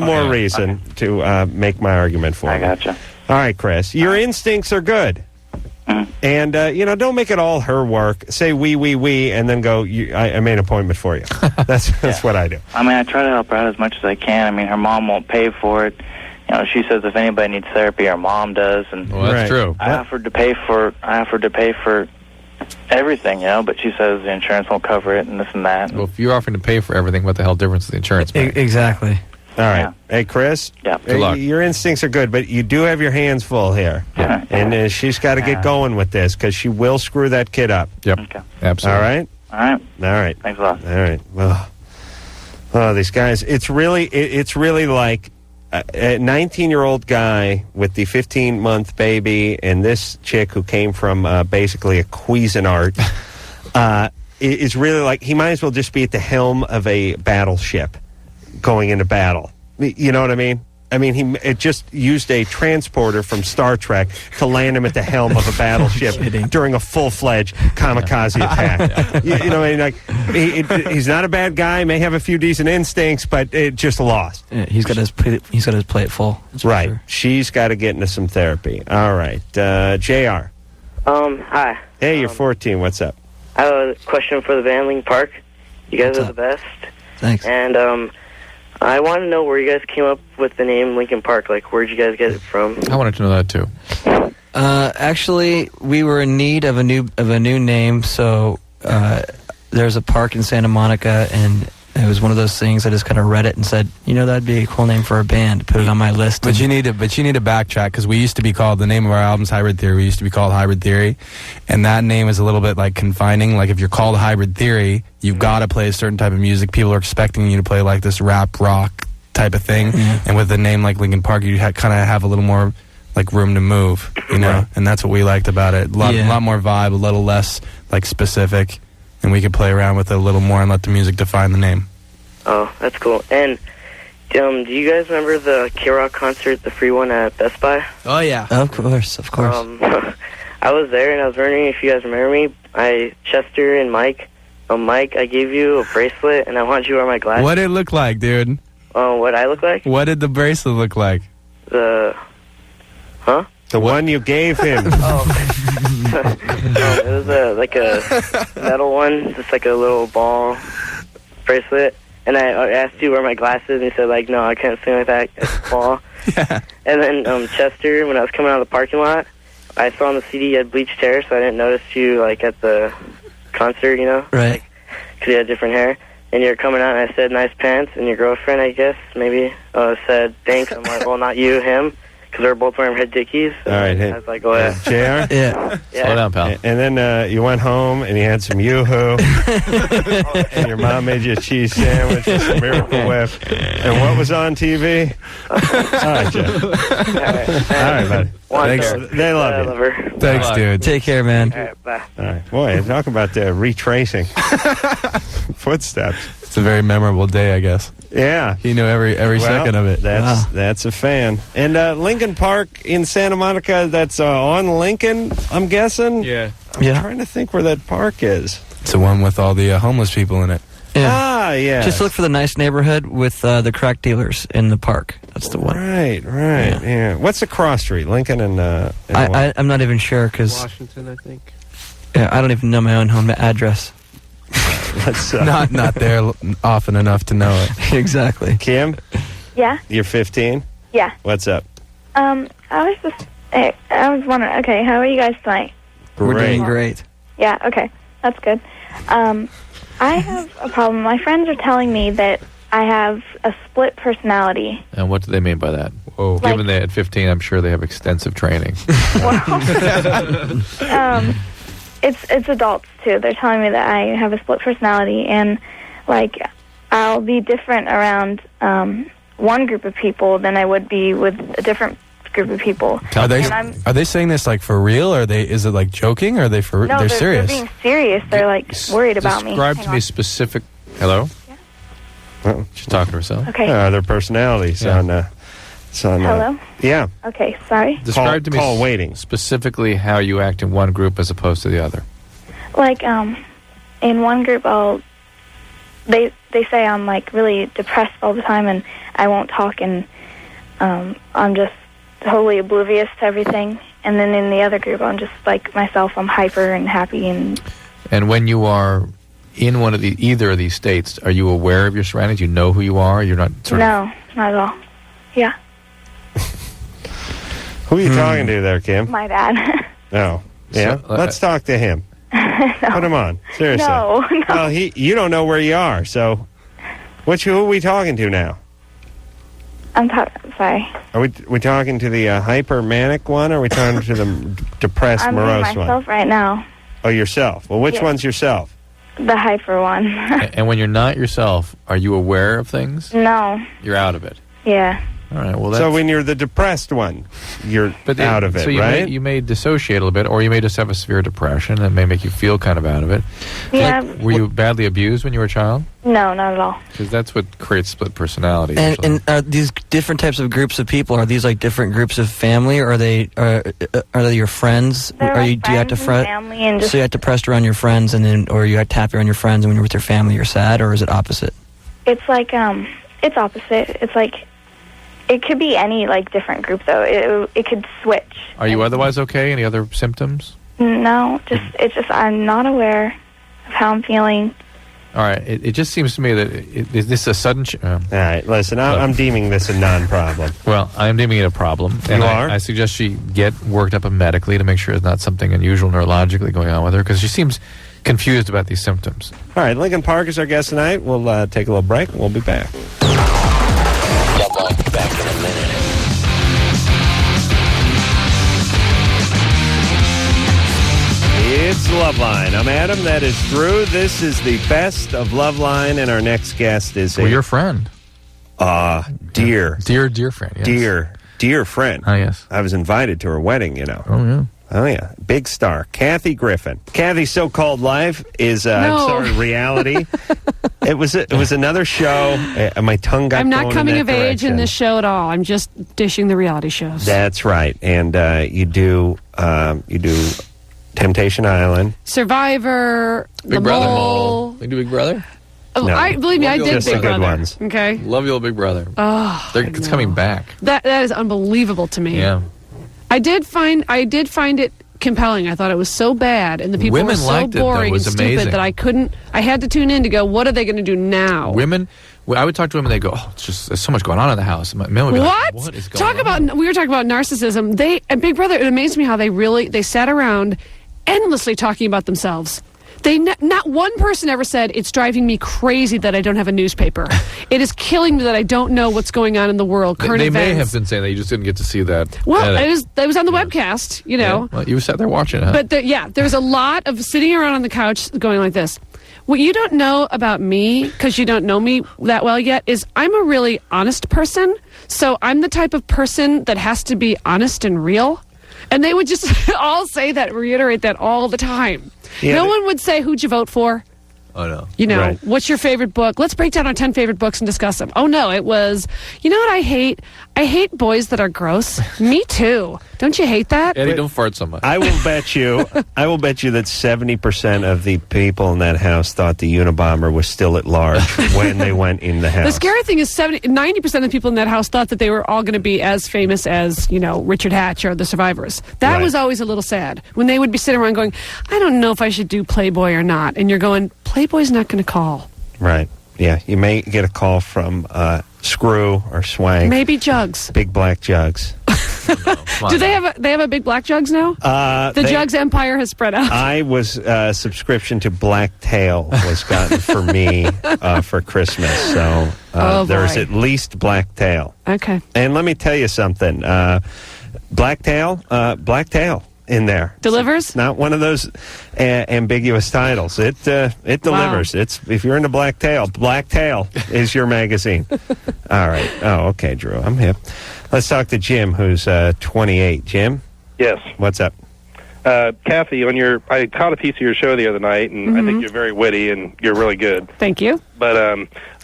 more reason to make my argument for I me. gotcha. All right, Chris. Your instincts are good. And, don't make it all her work. Say we, and then go, I made an appointment for you. That's what I do. I mean, I try to help her out as much as I can. I mean, her mom won't pay for it. She says if anybody needs therapy, her mom does. And Well, that's true. I offered to pay for everything, but she says the insurance won't cover it and this and that. Well, if you're offering to pay for everything, what the hell difference does the insurance make? Exactly. All right. Hey, Chris? Yeah. Good luck. Your instincts are good, but you do have your hands full here. Yeah. And she's got to get going with this because she will screw that kid up. Yep. Okay. Absolutely. All right? All right. All right. Thanks a lot. All right. Well, these guys, it's really like a 19-year-old guy with the 15-month baby and this chick who came from basically a Cuisinart is really like he might as well just be at the helm of a battleship going into battle. You know what I mean? I mean, it just used a transporter from Star Trek to land him at the helm of a battleship during a full-fledged kamikaze attack. You know, I mean, like he's not a bad guy. May have a few decent instincts, but it just lost. Yeah, he's got his plate full. That's for Right. sure. She's got to get into some therapy. All right, Jr. Hi. Hey, you're 14. What's up? I have a question for the band Linkin Park. You guys are the best. Thanks. And I want to know where you guys came up with the name Linkin Park. Like, where'd you guys get it from? I wanted to know that too. Actually, we were in need of a new name, so there's a park in Santa Monica, and it was one of those things. I just kind of read it and said, that'd be a cool name for a band. Put it on my list. But you need to backtrack because we used to be called, the name of our album's Hybrid Theory. We used to be called Hybrid Theory, and that name is a little bit like confining. Like if you're called Hybrid Theory, you've got to play a certain type of music. People are expecting you to play like this rap rock type of thing, and with a name like Linkin Park, you kind of have a little more like room to move, Right. And that's what we liked about it. A lot more vibe, a little less like specific, and we could play around with it a little more and let the music define the name. Oh, that's cool. And do you guys remember the K-Rock concert, the free one at Best Buy? Oh, yeah. Of course. I was there, and I was wondering if you guys remember me. Chester and Mike. Mike, I gave you a bracelet, and I want you to wear my glasses. What did it look like, dude? What I look like? What did the bracelet look like? The one you gave him. It was like a metal one, just like a little ball bracelet. And I asked you to wear my glasses, and you said, like, no, I can't sing like that. It's a ball. Yeah. And then Chester, when I was coming out of the parking lot, I saw on the CD you had bleached hair, so I didn't notice you, like, at the concert, Right. Because you had different hair. And you were coming out, and I said, nice pants. And your girlfriend, I guess, maybe, said, thanks. I'm like, well, not you, him. because they're both wearing red dickies. All right, hey, I was like, go ahead. JR? Yeah. Slow down, pal. And then you went home and you had some Yoo-Hoo, and your mom made you a cheese sandwich with some Miracle Whip. And what was on TV? All right, Jeff. All right, buddy. Thanks. They love you. Lover. Thanks, dude. Take care, man. All right, bye. All right. Boy, talk about retracing footsteps. It's a very memorable day, I guess. Yeah. He knew every second of it. That's a fan. And Lincoln Park in Santa Monica, that's on Lincoln, I'm guessing? Yeah. I'm trying to think where that park is. It's the one with all the homeless people in it. Yeah. Ah, yeah. Just look for the nice neighborhood with the crack dealers in the park. That's the one. Right. Yeah. What's the cross street? Lincoln and I'm not even sure because Washington, I think. yeah, I don't even know my own home address. Let's, Not there often enough to know it. Exactly. Kim, Yeah, you're 15. yeah. What's up? I was wondering, okay, how are you guys tonight? We're doing great. Yeah, okay. That's good. I have a problem. My friends are telling me that I have a split personality. And what do they mean by that? Whoa. Like- Given that at 15, I'm sure they have extensive training. It's adults, too. They're telling me that I have a split personality, and, like, I'll be different around one group of people than I would be with a different group of people. Are And they saying this like for real? Or is it like joking? Or are they No, they're serious? They're being serious. They're, like, worried about me. Describe Hang to me on. specific... Hello? Oh, she's talking to herself. Okay. Their personalities on... Hello? Yeah. Okay, sorry. Describe to me call waiting. specifically how you act in one group as opposed to the other. Like, in one group, they say I'm, like, really depressed all the time, and I won't talk, and I'm just totally oblivious to everything. And then in the other group, I'm just like myself. I'm hyper and happy. And when you are in either of these states, are you aware of your surroundings? You know who you are? You're not No, not at all. Yeah, Who are you talking to there, Kim? my dad. No. Yeah? So, Let's talk to him. Put him on. Seriously. No. Well, you don't know where you are, so... Who are we talking to now? Sorry. Are we talking to the hyper-manic one, or are we talking to the depressed, I'm morose being one? myself right now. Oh, yourself. Well, which Yeah. one's yourself? The hyper one. And when you're not yourself, are you aware of things? No. You're out of it. Yeah. All right. Well, that's... So when you're the depressed one, you're out of it, so you right? you may dissociate a little bit, or you may just have a severe depression that may make you feel kind of out of it. Yeah. Were you badly abused when you were a child? No, not at all. Because that's what creates split personality. And are these different types of groups of people? Are these like different groups of family, or are they your friends? They're Are like you do you have to friends and family and just- so you have depressed around your friends, and then or you have happy around your friends, and when you're with your family, you're sad, or is it opposite? It's like it's opposite. It's like it could be any like different group though. It could switch. Are you otherwise okay? Any other symptoms? No, it's just I'm not aware of how I'm feeling. All right. It just seems to me that is this a sudden... All right, listen, I'm deeming this a non-problem. Well, I'm deeming it a problem. And You are? I suggest she get worked up medically to make sure it's not something unusual neurologically going on with her, because she seems confused about these symptoms. All right, Lincoln Park is our guest tonight. We'll take a little break, and we'll be back. Back in a minute. It's LoveLine. I'm Adam. That is Drew. This is the best of LoveLine, and our next guest is your friend. Dear friend. Yes. Dear friend. Oh, yes. I was invited to her wedding, you know. Oh, yeah. Oh, yeah. Big star. Kathy Griffin. Kathy's So-Called Life is, reality. It was another show. My tongue got I'm not going coming in of that age in direction. this show at all. I'm just dishing the reality shows. That's right. And you do Temptation Island. Survivor, Big The Brother. Mole. They do Big Brother? Oh, No. I believe me, I Love did Just Big the good Brother. ones. Okay. Love your Big Brother. Oh, It's coming back. that is unbelievable to me. Yeah. I did find it compelling. I thought it was so bad, and the people Women were so liked it, though. It boring and was stupid amazing. that I had to tune in to go, what are they going to do now? Women, I would talk to women, they go, oh, there's so much going on in the house. Men would be like, what is going on? We were talking about narcissism. And Big Brother, it amazed me how they sat around endlessly talking about themselves. Not one person ever said, it's driving me crazy that I don't have a newspaper. It is killing me that I don't know what's going on in the world, current They events. may have been saying that. You just didn't get to see that. Well, edit. it was on the webcast, you know. Yeah. Well, you sat there watching it, huh? But there was a lot of sitting around on the couch going like this. What you don't know about me, because you don't know me that well yet, is I'm a really honest person. So I'm the type of person that has to be honest and real. And they would just all say that, reiterate that all the time. Yeah, no one would say, who'd you vote for? Oh, no. You know, Right. what's your favorite book? Let's break down our 10 favorite books and discuss them. Oh, no, it was, you know what I hate? I hate boys that are gross. Me too. Don't you hate that? Eddie, don't fart so much. I will bet you that 70% of the people in that house thought the Unabomber was still at large when they went in the house. The scary thing is 90% of the people in that house thought that they were all going to be as famous as, you know, Richard Hatch or the Survivors. That Right. was always a little sad. When they would be sitting around going, I don't know if I should do Playboy or not. And you're going, Playboy's not going to call. Right. Yeah. You may get a call from Screw or Swank. Maybe Jugs. Big black Jugs. Do they have a big black Jugs now? The Jugs empire has spread out. I was subscription to Black Tail was gotten for me for Christmas. So there's boy. at least Black Tail. Okay. And let me tell you something. Black Tail in there. Delivers? It's not one of those ambiguous titles. It delivers. It's if you're into Black Tail is your magazine. All right. Oh, okay, Drew. I'm hip. Let's talk to Jim, who's 28. Jim? Yes. What's up? Kathy, I caught a piece of your show the other night, and I think you're very witty and you're really good. Thank you. But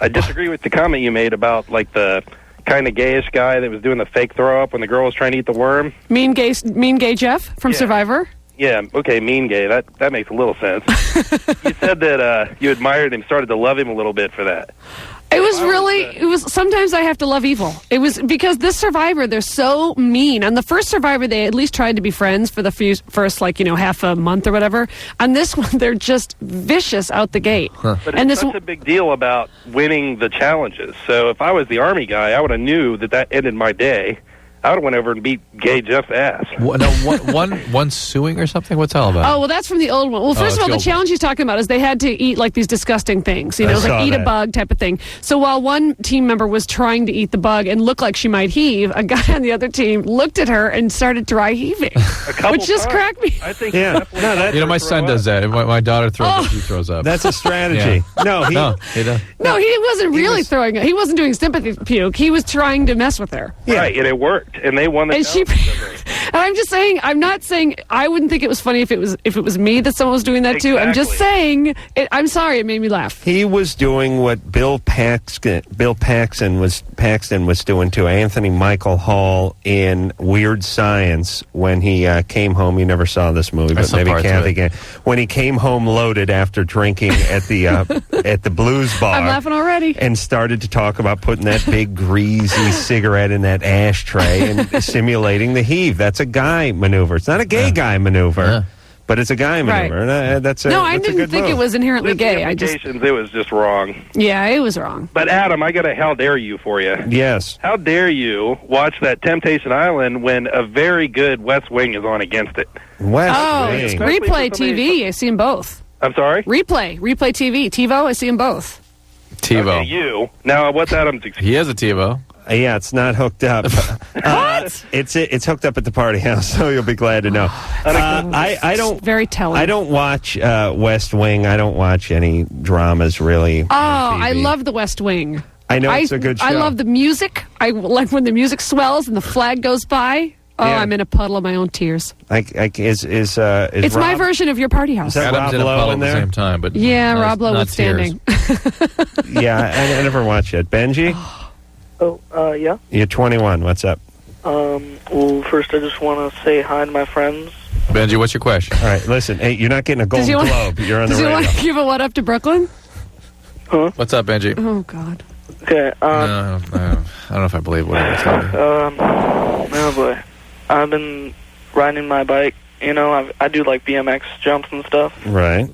I disagree with the comment you made about like the kind of gayish guy that was doing the fake throw up when the girl was trying to eat the worm. Mean gay Jeff from Survivor. Yeah, okay, mean gay. That makes a little sense. You said that you admired him, started to love him a little bit for that. It was sometimes I have to love evil. It was because this Survivor, they're so mean. On the first Survivor, they at least tried to be friends for the first, half a month or whatever. On this one, they're just vicious out the gate. But it's such a big deal about winning the challenges. So if I was the Army guy, I would have knew that ended my day. I would have went over and beat gay Jeff's ass. One suing or something? What's that all about? Oh, well, that's from the old one. Well, first of all, the challenge he's talking about is they had to eat like these disgusting things. You know, like eat a bug type of thing. So while one team member was trying to eat the bug and looked like she might heave, a guy on the other team looked at her and started dry heaving, which just cracked me. I think my son does that. My daughter throws up, he throws up. That's a strategy. Yeah. No, he does. No, he wasn't really throwing it. He wasn't doing sympathy puke. He was trying to mess with her. Right, and it worked. And they won the challenge. And I'm just saying, I'm not saying I wouldn't think it was funny if it was me that someone was doing that too. I'm just saying, I'm sorry, it made me laugh. He was doing what Bill Paxton was doing to Anthony Michael Hall in Weird Science when he came home. You never saw this movie, but maybe Kathy can. When he came home loaded after drinking at the blues bar. I'm laughing already. And started to talk about putting that big greasy cigarette in that ashtray and simulating the heave. That's a guy maneuver. It's not a gay guy maneuver, but it's a guy maneuver. Right. And I didn't think it was inherently gay. It was just wrong. Yeah, it was wrong. But Adam, I got a how dare you for you. Yes. How dare you watch that Temptation Island when a very good West Wing is on against it? West Wing. Replay TV. I see them both. I'm sorry? Replay TV. TiVo. I see them both. TiVo. Okay, you. Now, what's Adam's He has a TiVo. Yeah, it's not hooked up. What? It's hooked up at the party house, so you'll be glad to know. I don't very telling. I don't watch West Wing. I don't watch any dramas really. Oh, I love The West Wing. I know it's a good show. I love the music. I like when the music swells and the flag goes by. Oh, Yeah. I'm in a puddle of my own tears. It's My version of your party house. Is that Adam's Rob in a Lowe puddle in at the there? same time, but Yeah, Rob Lowe not withstanding. Yeah, I never watched it. Benji, Yeah. you're 21. What's up? Well, first I just want to say hi to my friends. Benji, what's your question? All right, listen. Hey, you're not getting a Golden you want- Globe. You're on the Does he radio. want to give a what up to Brooklyn? What's up, Benji? Oh, God. Okay, No, I don't know if I believe what you're telling me. Oh boy. I've been riding my bike, you know, I do like BMX jumps and stuff. Right.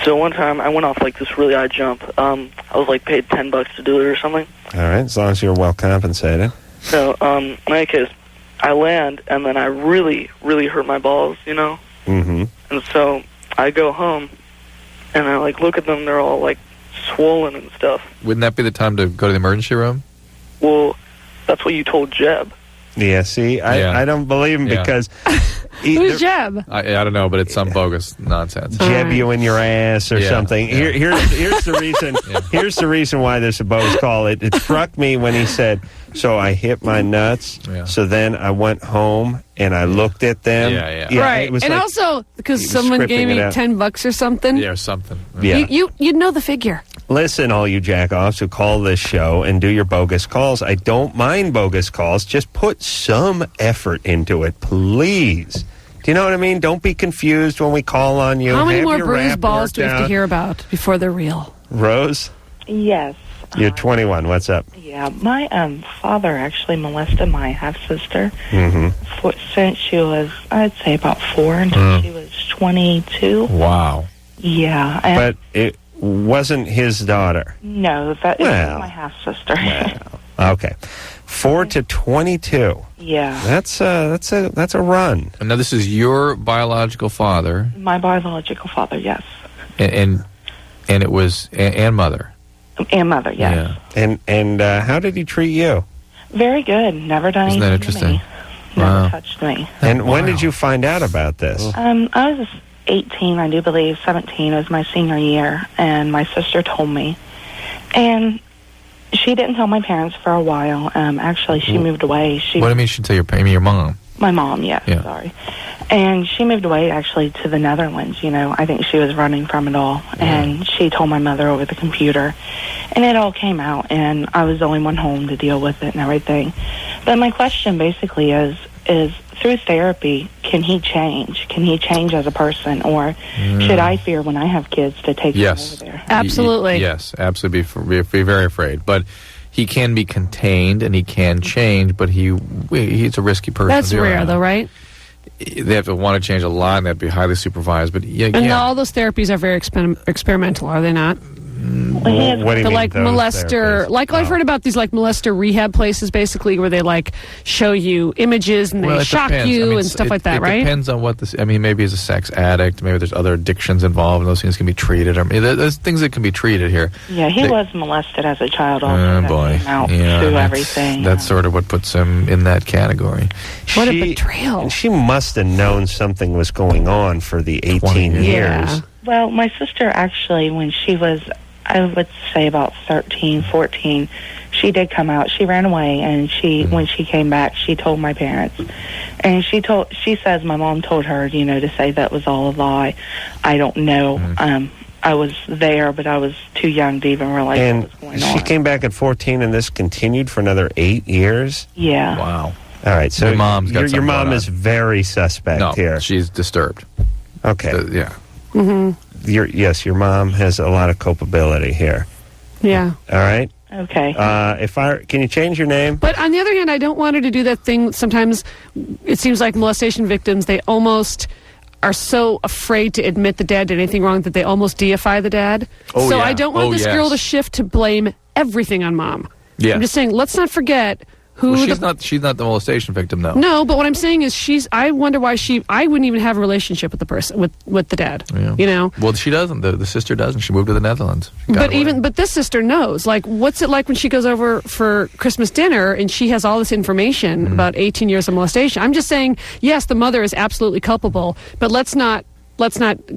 So one time I went off like this really high jump. I was like paid $10 to do it or something. All right, as long as you're well compensated. So, in any case, I land and then I really, really hurt my balls, you know? Mm-hmm. And so I go home, and I like look at them. They're all like swollen and stuff. Wouldn't that be the time to go to the emergency room? Well, that's what you told Jeb. Yeah, see, I don't believe him because... Who's Jeb? I don't know, but it's some bogus nonsense. Jeb you in your ass or something. Yeah. Here's the reason. Here's the reason why there's a bogus call. It struck me when he said, "So I hit my nuts. So then I went home and I looked at them." Yeah. Right, It was and like also because he was someone gave scripting me it out. $10 or something. Yeah, or something. Yeah. You'd know the figure. Listen, all you jack-offs who call this show and do your bogus calls, I don't mind bogus calls. Just put some effort into it, please. Do you know what I mean? Don't be confused when we call on you. How many Have more your bruised rap balls do we worked have to out. hear about before they're real? Rose, Yes. you're 21. What's up? Yeah. My father actually molested my half-sister Mm-hmm. since she was, I'd say, about 4 until she was 22. Wow. Yeah. And But it wasn't his daughter. no, that Well. is my half-sister. Okay. 4 to 22. Yeah. That's a run. And now this is your biological father, My biological father, yes. and it was and mother. And mother, yes. Yeah. And how did he treat you? Very good. Never done Isn't that anything to interesting? me. Never Wow. touched me. And when did you find out about this? I was 18, I do believe. 17 was my senior year, and my sister told me. And she didn't tell my parents for a while. Actually, she moved away. What do you mean she tell your mom? My mom, yes, Yeah. sorry. And she moved away, actually, to the Netherlands. You know, I think she was running from it all. And she told my mother over the computer. And it all came out, and I was the only one home to deal with it and everything. But my question basically is through therapy, can he change? Can he change as a person? Or should I fear when I have kids to take him over there? Absolutely. Yes, absolutely. Be very afraid. But he can be contained and he can change, but he's a risky person. That's to be rare, around. though, right? They have to want to change a lot, and they have to be highly supervised. But And all those therapies are very experimental, are they not? What do you The mean, like those molester, therapies? like I've heard about these like molester rehab places, basically where they like show you images and they Well, it shock depends. you I mean, and stuff like that, it right? depends on what this. I mean, maybe he's a sex addict. Maybe there's other addictions involved, and those things can be treated. I mean, there's things that can be treated here. Yeah, he was molested as a child. Also, that boy, came out yeah, through that's- everything. That's sort of what puts him in that category. What a betrayal. And she must have known something was going on for the 18 years. Well, my sister actually, when she was, I would say about 13, 14, she did come out. She ran away, and when she came back, she told my parents. And she says my mom told her, to say that was all a lie. I don't know. I was there, but I was too young to even realize And what was going she on. came back at 14, and this continued for another 8 years? Yeah. Wow. All right, so Your mom's got your something mom going is on. very suspect No, here. she's disturbed. Okay. Yeah. Mm-hmm. Your mom has a lot of culpability here. Yeah. All right? Okay. Can you change your name? But on the other hand, I don't want her to do that thing. Sometimes it seems like molestation victims, they almost are so afraid to admit the dad did anything wrong that they almost deify the dad. Oh, so yeah. I don't want Oh, this yes. girl to shift to blame everything on mom. Yes. I'm just saying, let's not forget who Well, the... she's not the molestation victim, though. No, but what I'm saying is I wonder why I wouldn't even have a relationship with the person, with the dad, Yeah. Well, she doesn't. The sister doesn't. She moved to the Netherlands. She got away. But this sister knows. Like, what's it like when she goes over for Christmas dinner and she has all this information about 18 years of molestation? I'm just saying, yes, the mother is absolutely culpable, but let's not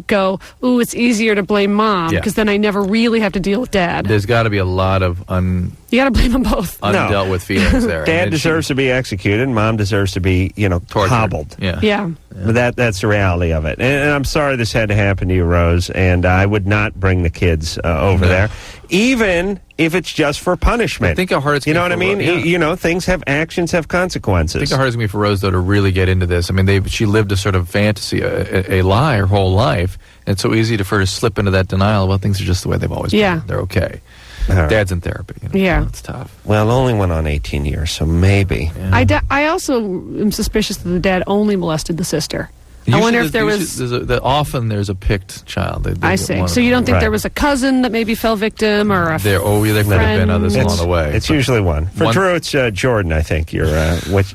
go, ooh, it's easier to blame mom Yeah. because then I never really have to deal with dad. There's got to be a lot of You got to blame them both. undealt with feelings there. Dad And deserves to be executed. Mom deserves to be, hobbled. Yeah. Yeah. But that's the reality of it. And I'm sorry this had to happen to you, Rose. And I would not bring the kids over there, even if it's just for punishment. Think how hard it's You know gonna what I be mean? for Ro- Things have actions, have consequences. I think how hard it's going to be for Rose, though, to really get into this. I mean, she lived a sort of fantasy, a lie her whole life. And it's so easy for her to slip into that denial. Well, things are just the way they've always Yeah. been. They're okay. right. Dad's in therapy. Yeah. It's tough. Well, only went on 18 years, so maybe. I also am suspicious that the dad only molested the sister. I Usually wonder if there was... often there's a picked child. They I get see. one So of you them. don't think there was a cousin that maybe fell victim or a There could have been others friend? along the way. It's usually one. For Drew, it's Jordan, I think. You're, which...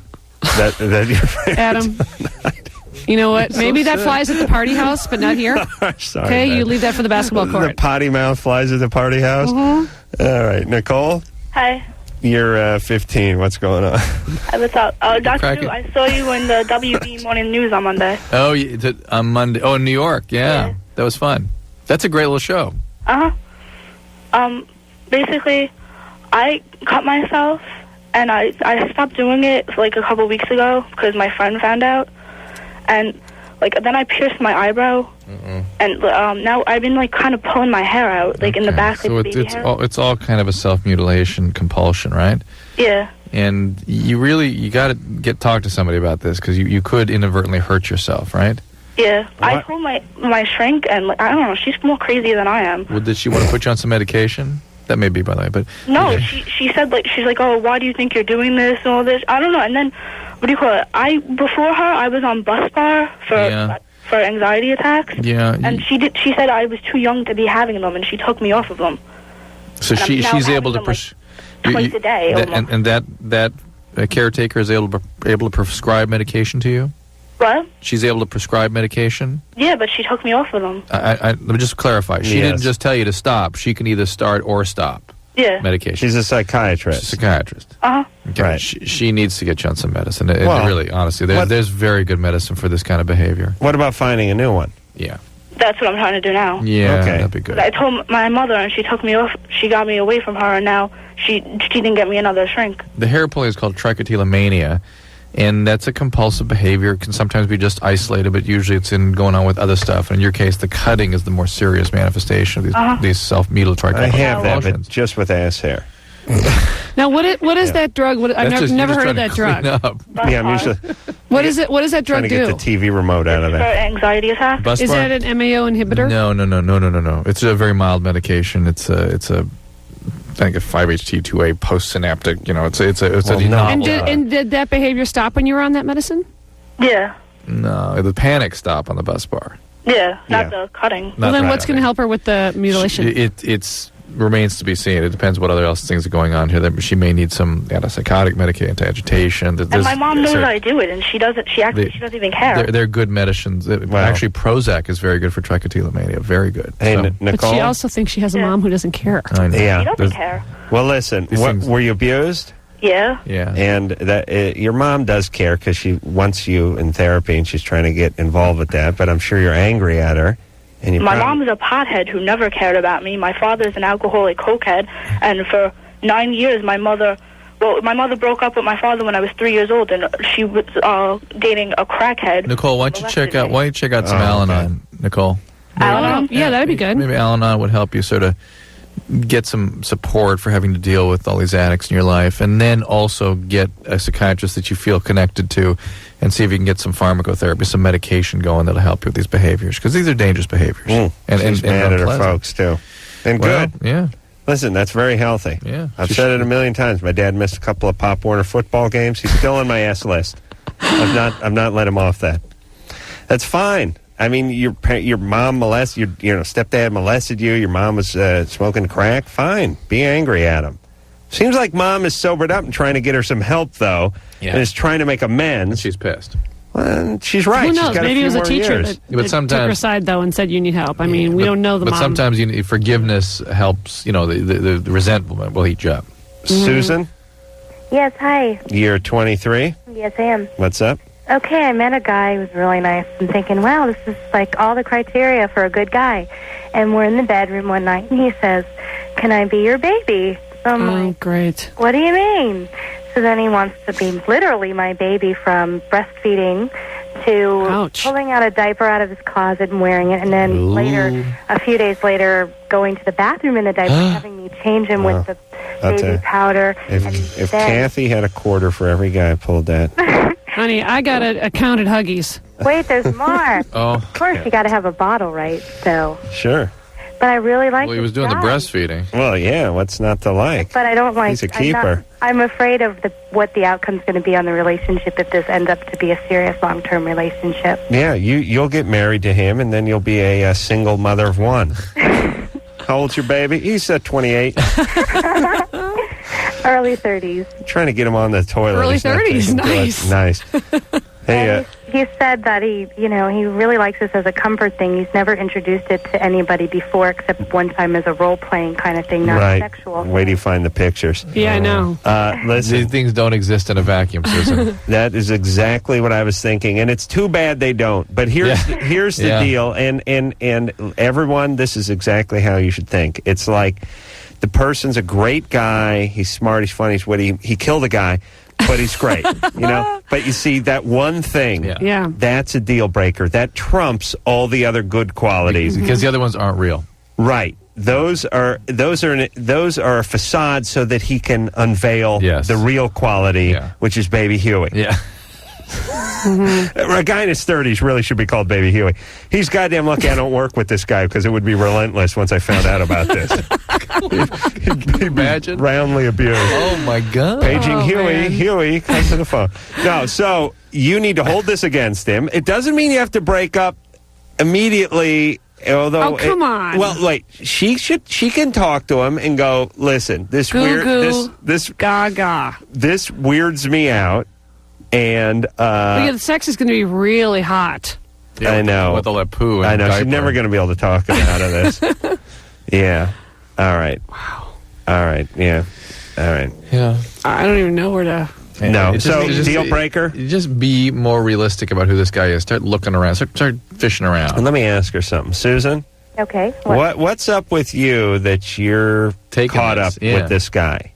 that Adam? You know what? Maybe that flies at the party house, but not here. Sorry, Okay, man. you leave that for the basketball The court. potty mouth flies at the party house? Mm-hmm. All right. Nicole, Hi. you're 15. What's going on? What's up? Dr. Drew, I saw you in the WB Morning News on Monday. Oh, on Monday. Oh, in New York. Yeah, that was fun. That's a great little show. Basically, I cut myself, and I stopped doing it like a couple weeks ago because my friend found out, and then I pierced my eyebrow, and now I've been kind of pulling my hair out, in the back, So baby it's hair. all kind of a self-mutilation compulsion, right? Yeah. And you got to talk to somebody about this because you could inadvertently hurt yourself, right? Yeah. I told my shrink, and I don't know, she's more crazy than I am. Well, did she want to put you on some medication? That may be, by the way, but No, she said she's like, oh, why do you think you're doing this and all this? I don't know. And then, what do you call it? Before her, I was on bus bar for anxiety attacks. Yeah. And she said I was too young to be having them, and she took me off of them. So And I'm now she's having able to them, twice a day. almost. and that caretaker is able to prescribe medication to you. What? She's able to prescribe medication. Yeah, but she took me off of them. Let me just clarify. She Yes. didn't just tell you to stop. She can either start or stop Yeah. medication. She's a psychiatrist. She's a psychiatrist. Uh-huh. Okay. She needs to get you on some medicine. And Well, really, honestly, there's very good medicine for this kind of behavior. What about finding a new one? Yeah. That's what I'm trying to do now. Yeah, Okay. that'd be good. I told my mother, and she took me off. She got me away from her, and now she didn't get me another shrink. The hair pulling is called trichotillomania, and that's a compulsive behavior. It can sometimes be just isolated, but usually it's going on with other stuff. And in your case, the cutting is the more serious manifestation of these self-mutilatory I compulsive have that, but compulsions. just with ass hair. Now, what is that drug? I've That's just- never you're heard of just that trying to drug. clean up. Yeah, I'm usually What is it? What does that trying drug to get do? the TV remote out of For there. anxiety attacks? Bus Is bar? that an MAO inhibitor? No. It's a very mild medication. It's a I think a 5-HT2A postsynaptic. It's a novel. And did that behavior stop when you were on that medicine? Yeah. No, the panic stop on the bus bar. Yeah, not the cutting. Well, then what's going to help her with the mutilation? It remains to be seen. It depends what other things are going on here. That she may need some antipsychotic medication, anti-agitation. And my mom knows I do it, and she doesn't. She doesn't even care. They're good medicines. Actually, Prozac is very good for trichotillomania. Very good. Hey, So- But she also thinks she has a mom who doesn't care. I know. Yeah. She doesn't care. Well, listen, were you abused? Yeah. Yeah. And that your mom does care because she wants you in therapy and she's trying to get involved with that, but I'm sure you're angry at her. And you My prob- mom is a pothead who never cared about me. My father's an alcoholic cokehead, and for 9 years, my mother broke up with my father when I was 3 years old, and she was dating a crackhead. Nicole, why don't you check out some Al-Anon, Nicole? Al-Anon? Yeah, that'd be good. Maybe Al-Anon would help you sort of get some support for having to deal with all these addicts in your life, and then also get a psychiatrist that you feel connected to and see if you can get some pharmacotherapy, some medication going that'll help you with these behaviors, because these are dangerous behaviors. She's mad at her unpleasant. folks, too. And Well, good. Yeah. Listen, that's very healthy. Yeah. I've said it a million times. My dad missed a couple of Pop Warner football games. He's still on my S list. I've not let him off that. That's fine. I mean, your mom molested your stepdad molested you. Your mom was smoking crack. Fine, be angry at him. Seems like mom is sobered up and trying to get her some help though, and is trying to make amends. She's pissed. Well, she's right. Who She's knows? got Maybe a it few was a more teacher years. that took her side though and said you need help. I mean, we don't know the But mom. sometimes forgiveness helps. The resentment will heat you up. Susan, Yes, hi. you're 23. Yes, I am. What's up? Okay, I met a guy who was really nice. I'm thinking, wow, this is like all the criteria for a good guy. And we're in the bedroom one night, and he says, can I be your baby? So I'm like, great. what do you mean? So then he wants to be literally my baby, from breastfeeding to pulling out a diaper out of his closet and wearing it, and then later, a few days later, going to the bathroom in the diaper, having me change him with the I'll tell baby you. powder. If then- Kathy had a quarter for every guy I pulled that. Honey, I got a counted Huggies. Wait, there's more. Oh. Of course, you got to have a bottle, right? So, Sure. but I really like. Well, he was doing the breastfeeding. Well, yeah. What's not to like? But I don't like. He's a keeper. I'm afraid of what the outcome's going to be on the relationship if this ends up to be a serious long-term relationship. Yeah, you'll get married to him, and then you'll be a single mother of one. How old's your baby? He's 28. Early 30s. Trying to get him on the toilet. Early He's not 30s, taking blood. nice. Nice. Hey, he said that he really likes this as a comfort thing. He's never introduced it to anybody before, except one time as a role-playing kind of thing, not right. sexual. Wait till you find the pictures. Yeah, I know. Listen, These things don't exist in a vacuum, Susan. that is exactly what I was thinking, and it's too bad they don't. But here's the deal, and everyone, this is exactly how you should think. It's like the person's a great guy. He's smart. He's funny. He's witty. He killed a guy. But he's great, But you see, that one thing, that's a deal breaker. That trumps all the other good qualities because the other ones aren't real. Right. Those are a facade so that he can unveil the real quality, which is Baby Huey. Yeah. A guy in his 30s really should be called Baby Huey. He's goddamn lucky I don't work with this guy because it would be relentless once I found out about this. He'd imagine roundly abused. Oh my God! Paging Huey, come to the phone. No, so you need to hold this against him. It doesn't mean you have to break up immediately. Although, come on. Well, wait. She can talk to him and go, listen, this gaga. This weirds me out. And the sex is going to be really hot. Yeah, I know. With all that poo. I know. Diaper. She's never going to be able to talk him out of this. Yeah. All right. Wow. All right. Yeah. All right. Yeah. I don't even know where to. No. So deal breaker. Just be more realistic about who this guy is. Start looking around. Start fishing around. And let me ask her something, Susan. Okay. What's up with you that you're caught up with this guy?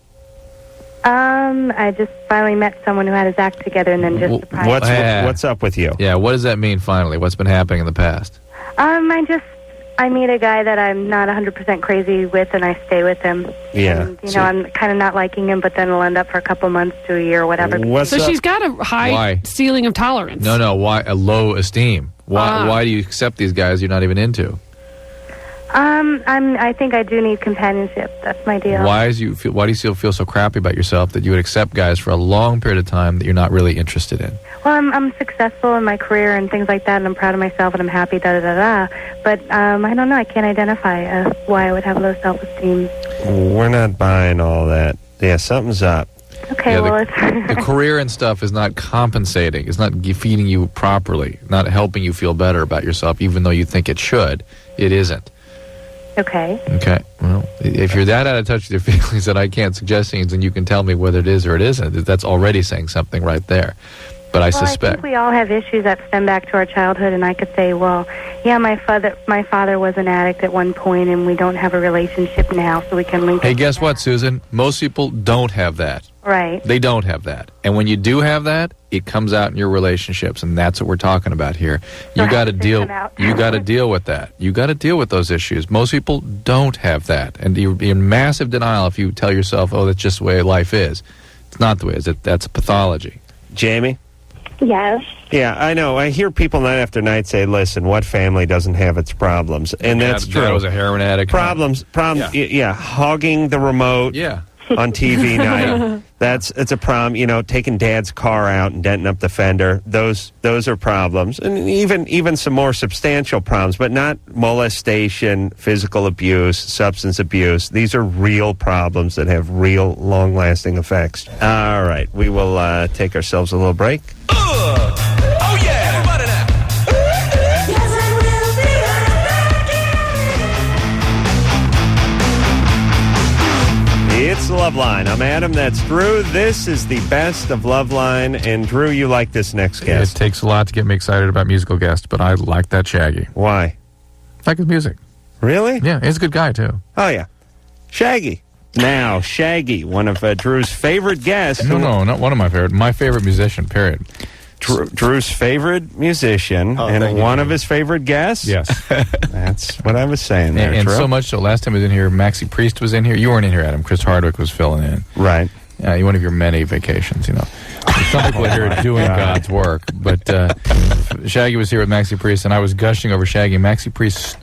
I just finally met someone who had his act together and then just surprised me. What's up with you? Yeah, what does that mean finally? What's been happening in the past? I meet a guy that I'm not 100% crazy with and I stay with him. Yeah. And, I'm kind of not liking him, but then we'll end up for a couple months to a year or whatever. She's got a high ceiling of tolerance. No, why a low esteem? Why do you accept these guys you're not even into? I think I do need companionship. That's my deal. Why do you feel so crappy about yourself that you would accept guys for a long period of time that you're not really interested in? Well, I'm successful in my career and things like that, and I'm proud of myself, and I'm happy, da-da-da-da. But I don't know. I can't identify why I would have low self-esteem. We're not buying all that. Yeah, something's up. Okay, the career and stuff is not compensating. It's not feeding you properly, not helping you feel better about yourself, even though you think it should. It isn't. Okay. Okay. Well, if you're that out of touch with your feelings that I can't suggest things, and you can tell me whether it is or it isn't, that's already saying something right there. But I suspect. I think we all have issues that stem back to our childhood, and I could say, well, yeah, my father was an addict at one point, and we don't have a relationship now, so we can link. Hey, guess what, Susan? Most people don't have that. Right. They don't have that. And when you do have that, it comes out in your relationships, and that's what we're talking about here. You got to deal with that. You got to deal with those issues. Most people don't have that, and you're in massive denial if you tell yourself, "Oh, that's just the way life is." It's not the way it is. That's a pathology. Jamie? Yes. Yeah, I know. I hear people night after night say, listen, what family doesn't have its problems? And that's true. Dad was a heroin addict. Problems. Yeah, hogging the remote. Yeah. On TV night. It's a problem. Taking dad's car out and denting up the fender. Those are problems, and even some more substantial problems, but not molestation, physical abuse, substance abuse. These are real problems that have real long-lasting effects. All right, we will take ourselves a little break. Oh yeah, what an app. It's LoveLine. I'm Adam. That's Drew. This is the best of LoveLine. And Drew, you like this next guest. It takes a lot to get me excited about musical guests, but I like that Shaggy. Why? I like his music. Really? Yeah, he's a good guy, too. Oh, yeah. Shaggy. Now, Shaggy, one of Drew's favorite guests. No, not one of my favorite. My favorite musician, period. Drew's favorite musician and one of his favorite guests? Yes. That's what I was saying there, And Drew. so much so, last time he was in here, Maxie Priest was in here. You weren't in here, Adam. Chris Hardwick was filling in. Right. One of your many vacations, Some people are here doing God's work. But Shaggy was here with Maxie Priest, and I was gushing over Shaggy. Maxie Priest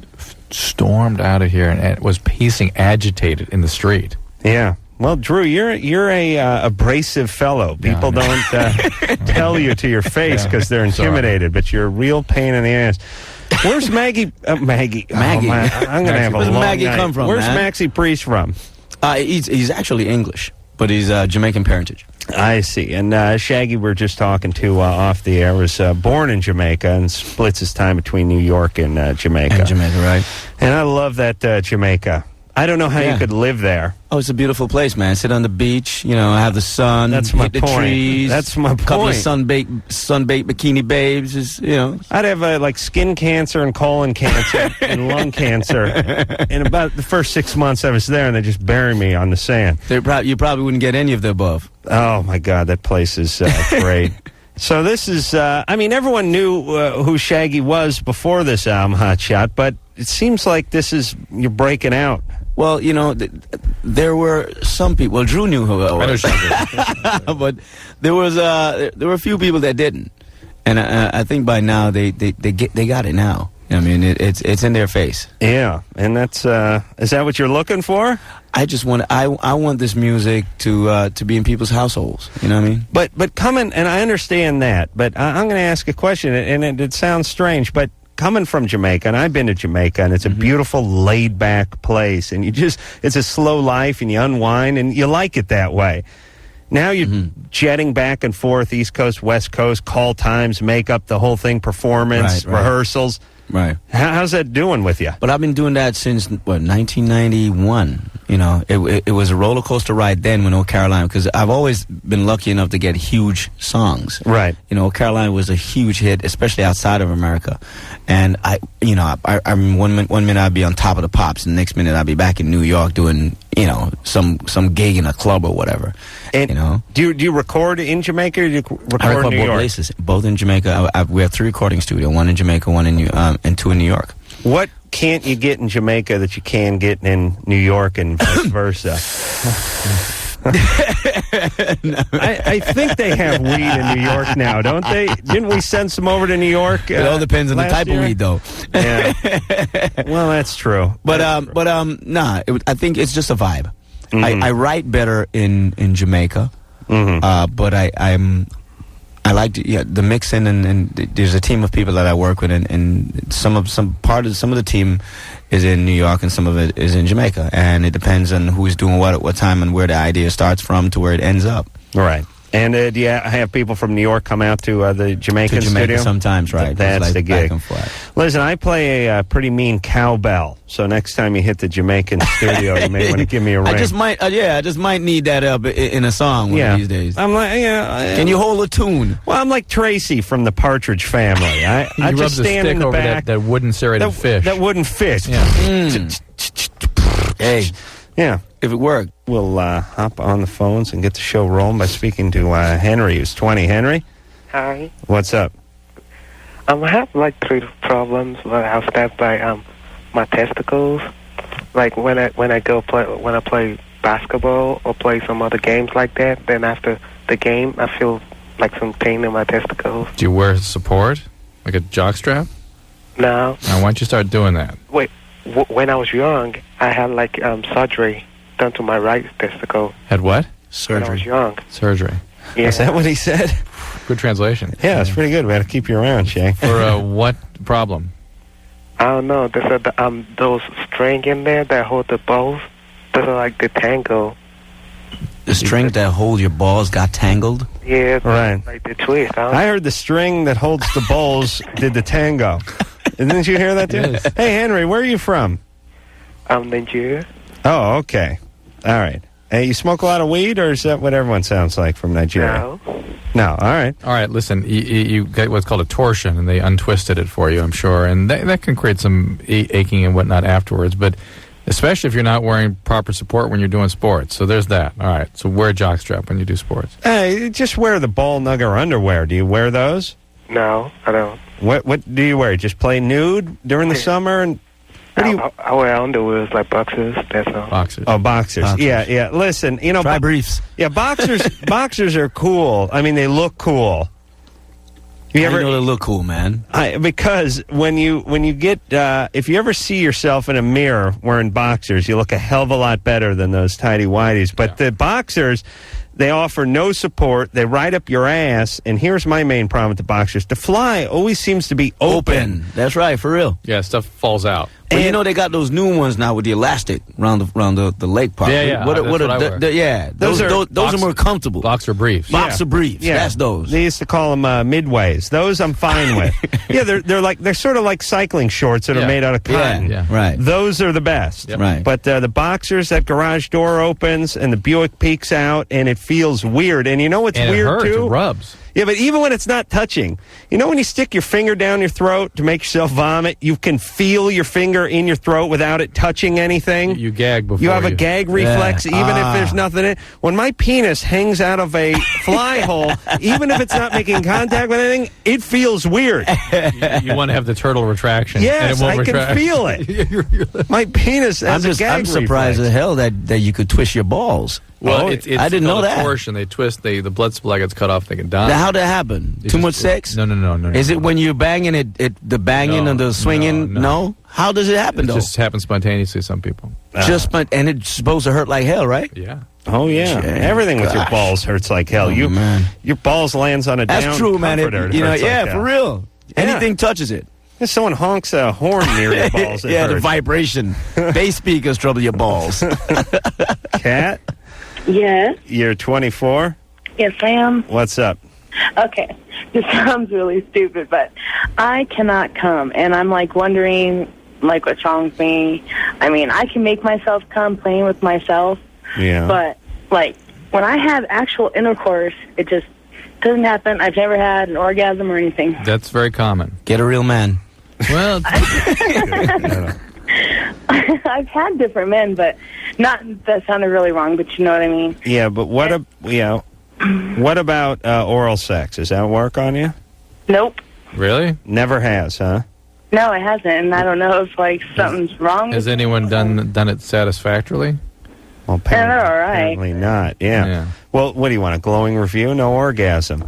stormed out of here and was pacing agitated in the street. Yeah. Well, Drew, you're a abrasive fellow. People don't tell you to your face because they're intimidated, but you're a real pain in the ass. Where's Maggie? Maggie. Maggie. I'm going to have a Where's long Maggie night. come from, Where's man? Maxie Priest from? He's actually English, but he's Jamaican parentage. I see. And Shaggy, we're just talking to off the air, was born in Jamaica and splits his time between New York and Jamaica. And Jamaica, right. And I love that Jamaica. I don't know how you could live there. Oh, it's a beautiful place, man. Sit on the beach, have the sun, That's my hit the point. trees. That's my couple of point. sunbaked bikini babes. I'd have like skin cancer and colon cancer and lung cancer in about the first 6 months I was there, and they just bury me on the sand. You probably wouldn't get any of the above. Oh, my God, that place is great. So this is, everyone knew who Shaggy was before this album, Hot Shot, but it seems like you're breaking out. Well, there were some people. Well, Drew knew who I was. I know but there were a few people that didn't, and I think by now they got it now. I mean, it's in their face. Yeah, and that's is that what you're looking for? I just want I want this music to be in people's households. You know what I mean? But coming, and I understand that, but I'm going to ask a question, and it sounds strange, but coming from Jamaica, and I've been to Jamaica, and it's a beautiful, laid-back place, and it's a slow life, and you unwind, and you like it that way. Now you're jetting back and forth, East Coast, West Coast, call times, makeup, the whole thing, performance, rehearsals. Right. How's that doing with you? But I've been doing that since, 1991. It was a roller coaster ride then when Old Carolina, because I've always been lucky enough to get huge songs. Right. Old Carolina was a huge hit, especially outside of America. And I one minute I'd be on Top of the Pops, and the next minute I'd be back in New York doing, some gig in a club or whatever. And do you record in Jamaica, or do you record I record in New both York? places, both in Jamaica. We have 3 recording studios, one in Jamaica, one in and 2 in New York. What can't you get in Jamaica that you can get in New York and vice versa? I think they have weed in New York now, don't they? Didn't we send some over to New York? It all depends on the type of weed, though. Yeah. Well, that's true. But I think it's just a vibe. I write better in Jamaica, but I like the mixing, and there's a team of people that I work with, and some of the team is in New York, and some of it is in Jamaica, and it depends on who's doing what at what time and where the idea starts from to where it ends up. Right. And do you have people from New York come out to the Jamaican studio? Sometimes, right. That's like the gig. Back and forth. Listen, I play a pretty mean cowbell, so next time you hit the Jamaican studio, you may want to give me a ring. I just might need that up in a song one of these days. I'm like, can you hold a tune? Well, I'm like Tracy from the Partridge Family. I just stand in the back. That wooden serrated fish. That wooden fish. Yeah. Hey. Yeah. If it worked. We'll hop on the phones and get the show rolling by speaking to Henry, who's 20. Henry? Hi. What's up? I have like 3 problems. I'll start by my testicles. Like when I play basketball or play some other games like that, then after the game I feel like some pain in my testicles. Do you wear support? Like a jockstrap? No. Now, why don't you start doing that? Wait, when I was young, I had like surgery done to my right testicle. Had what? When I was young. Surgery. Yeah. Is that what he said? Good translation. Yeah, it's pretty good. We had to keep you around, Shay. For what problem? I don't know. There's those string in there that hold the balls. Those are like the tangle. The string that hold your balls got tangled? Yeah, right. Like the twist. I heard the string that holds the bowls did the tango. Didn't you hear that, too? Yes. Hey, Henry, where are you from? I'm Nigeria. Oh, okay. All right. Hey, you smoke a lot of weed, or is that what everyone sounds like from Nigeria? No. All right. All right, listen, you got what's called a torsion, and they untwisted it for you, I'm sure, and that can create some aching and whatnot afterwards, but especially if you're not wearing proper support when you're doing sports. So there's that. All right, so wear a jockstrap when you do sports. Hey, just wear the ball nugger underwear. Do you wear those? No, I don't. What do you wear? Just play nude during the summer? And I wear underwears like boxers. That's all. Boxers. Oh, boxers. Yeah. Listen, try briefs. Yeah, boxers are cool. I mean, they look cool. You know they look cool, man. Because when you get if you ever see yourself in a mirror wearing boxers, you look a hell of a lot better than those tidy whities. But the boxers, They offer no support. They ride up your ass. And here's my main problem with the boxers. The fly always seems to be open. That's right, for real. Yeah, stuff falls out. But you know they got those new ones now with the elastic around the leg part. Yeah. That's what I wear. Those are more comfortable. Boxer briefs. Boxer briefs. Yeah. That's those. They used to call them midways. Those I'm fine with. Yeah, they're sort of like cycling shorts that are made out of cotton. Yeah, right. Those are the best. Yep. Right. But the boxers, that garage door opens and the Buick peeks out and it feels weird. And you know what's And weird it hurts. too? It rubs. Yeah, but even when it's not touching, you know when you stick your finger down your throat to make yourself vomit, you can feel your finger in your throat without it touching anything? You gag before you have a gag reflex even if there's nothing in it. When my penis hangs out of a fly hole, even if it's not making contact with anything, it feels weird. You want to have the turtle retraction. Yes, and it won't I retract. can feel it. My penis has a gag I'm surprised reflex. as hell that you could twist your balls. Well, it's I didn't know called a that. torsion. They twist, the blood supply gets cut off, they can die. Now, how'd that happen? Too much sex? No. Is it when you're banging the banging and the swinging? No. How does it happen, though? It just happens spontaneously to some people. And it's supposed to hurt like hell, right? Yeah. Oh, yeah. Everything with your balls hurts like hell. Man. Your balls lands on a down That's true, man. comforter. It You know, hurts yeah, like for hell. real. Yeah. Anything touches it. If someone honks a horn near your balls, it Yeah, the hurts. vibration. Bass speakers trouble your balls. Kat, Yes. you're 24. Yes, I am. What's up? Okay. This sounds really stupid, but I cannot come, and I'm like wondering, like, what's wrong with me. I mean, I can make myself come playing with myself, Yeah. but like when I have actual intercourse, it just doesn't happen. I've never had an orgasm or anything. That's very common. Get a real man. Well, I've had different men, but not. That sounded really wrong, but you know what I mean. Yeah, but what about oral sex? Does that work on you? Nope. Really? Never has, huh? No, it hasn't, and I don't know if like something's wrong. Has anyone done it satisfactorily? Well, Yeah, they're all right. apparently not. Yeah. Well, what do you want? A glowing review? No orgasm.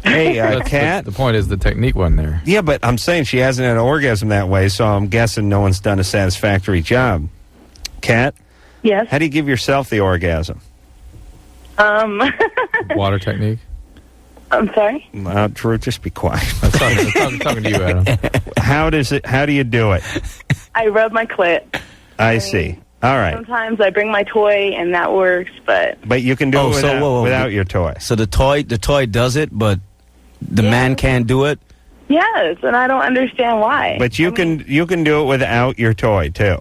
Hey, Kat. The point is the technique wasn't there. Yeah, but I'm saying she hasn't had an orgasm that way, so I'm guessing no one's done a satisfactory job. Kat? Yes. How do you give yourself the orgasm? Water technique? I'm sorry? Drew, just be quiet. I'm talking to you, Adam. How do you do it? I rub my clit. I see. All right. Sometimes I bring my toy, and that works, but But you can do it without your toy. So the toy does it, but the man can't do it? yes, and I don't understand why. But you can do it without your toy, too.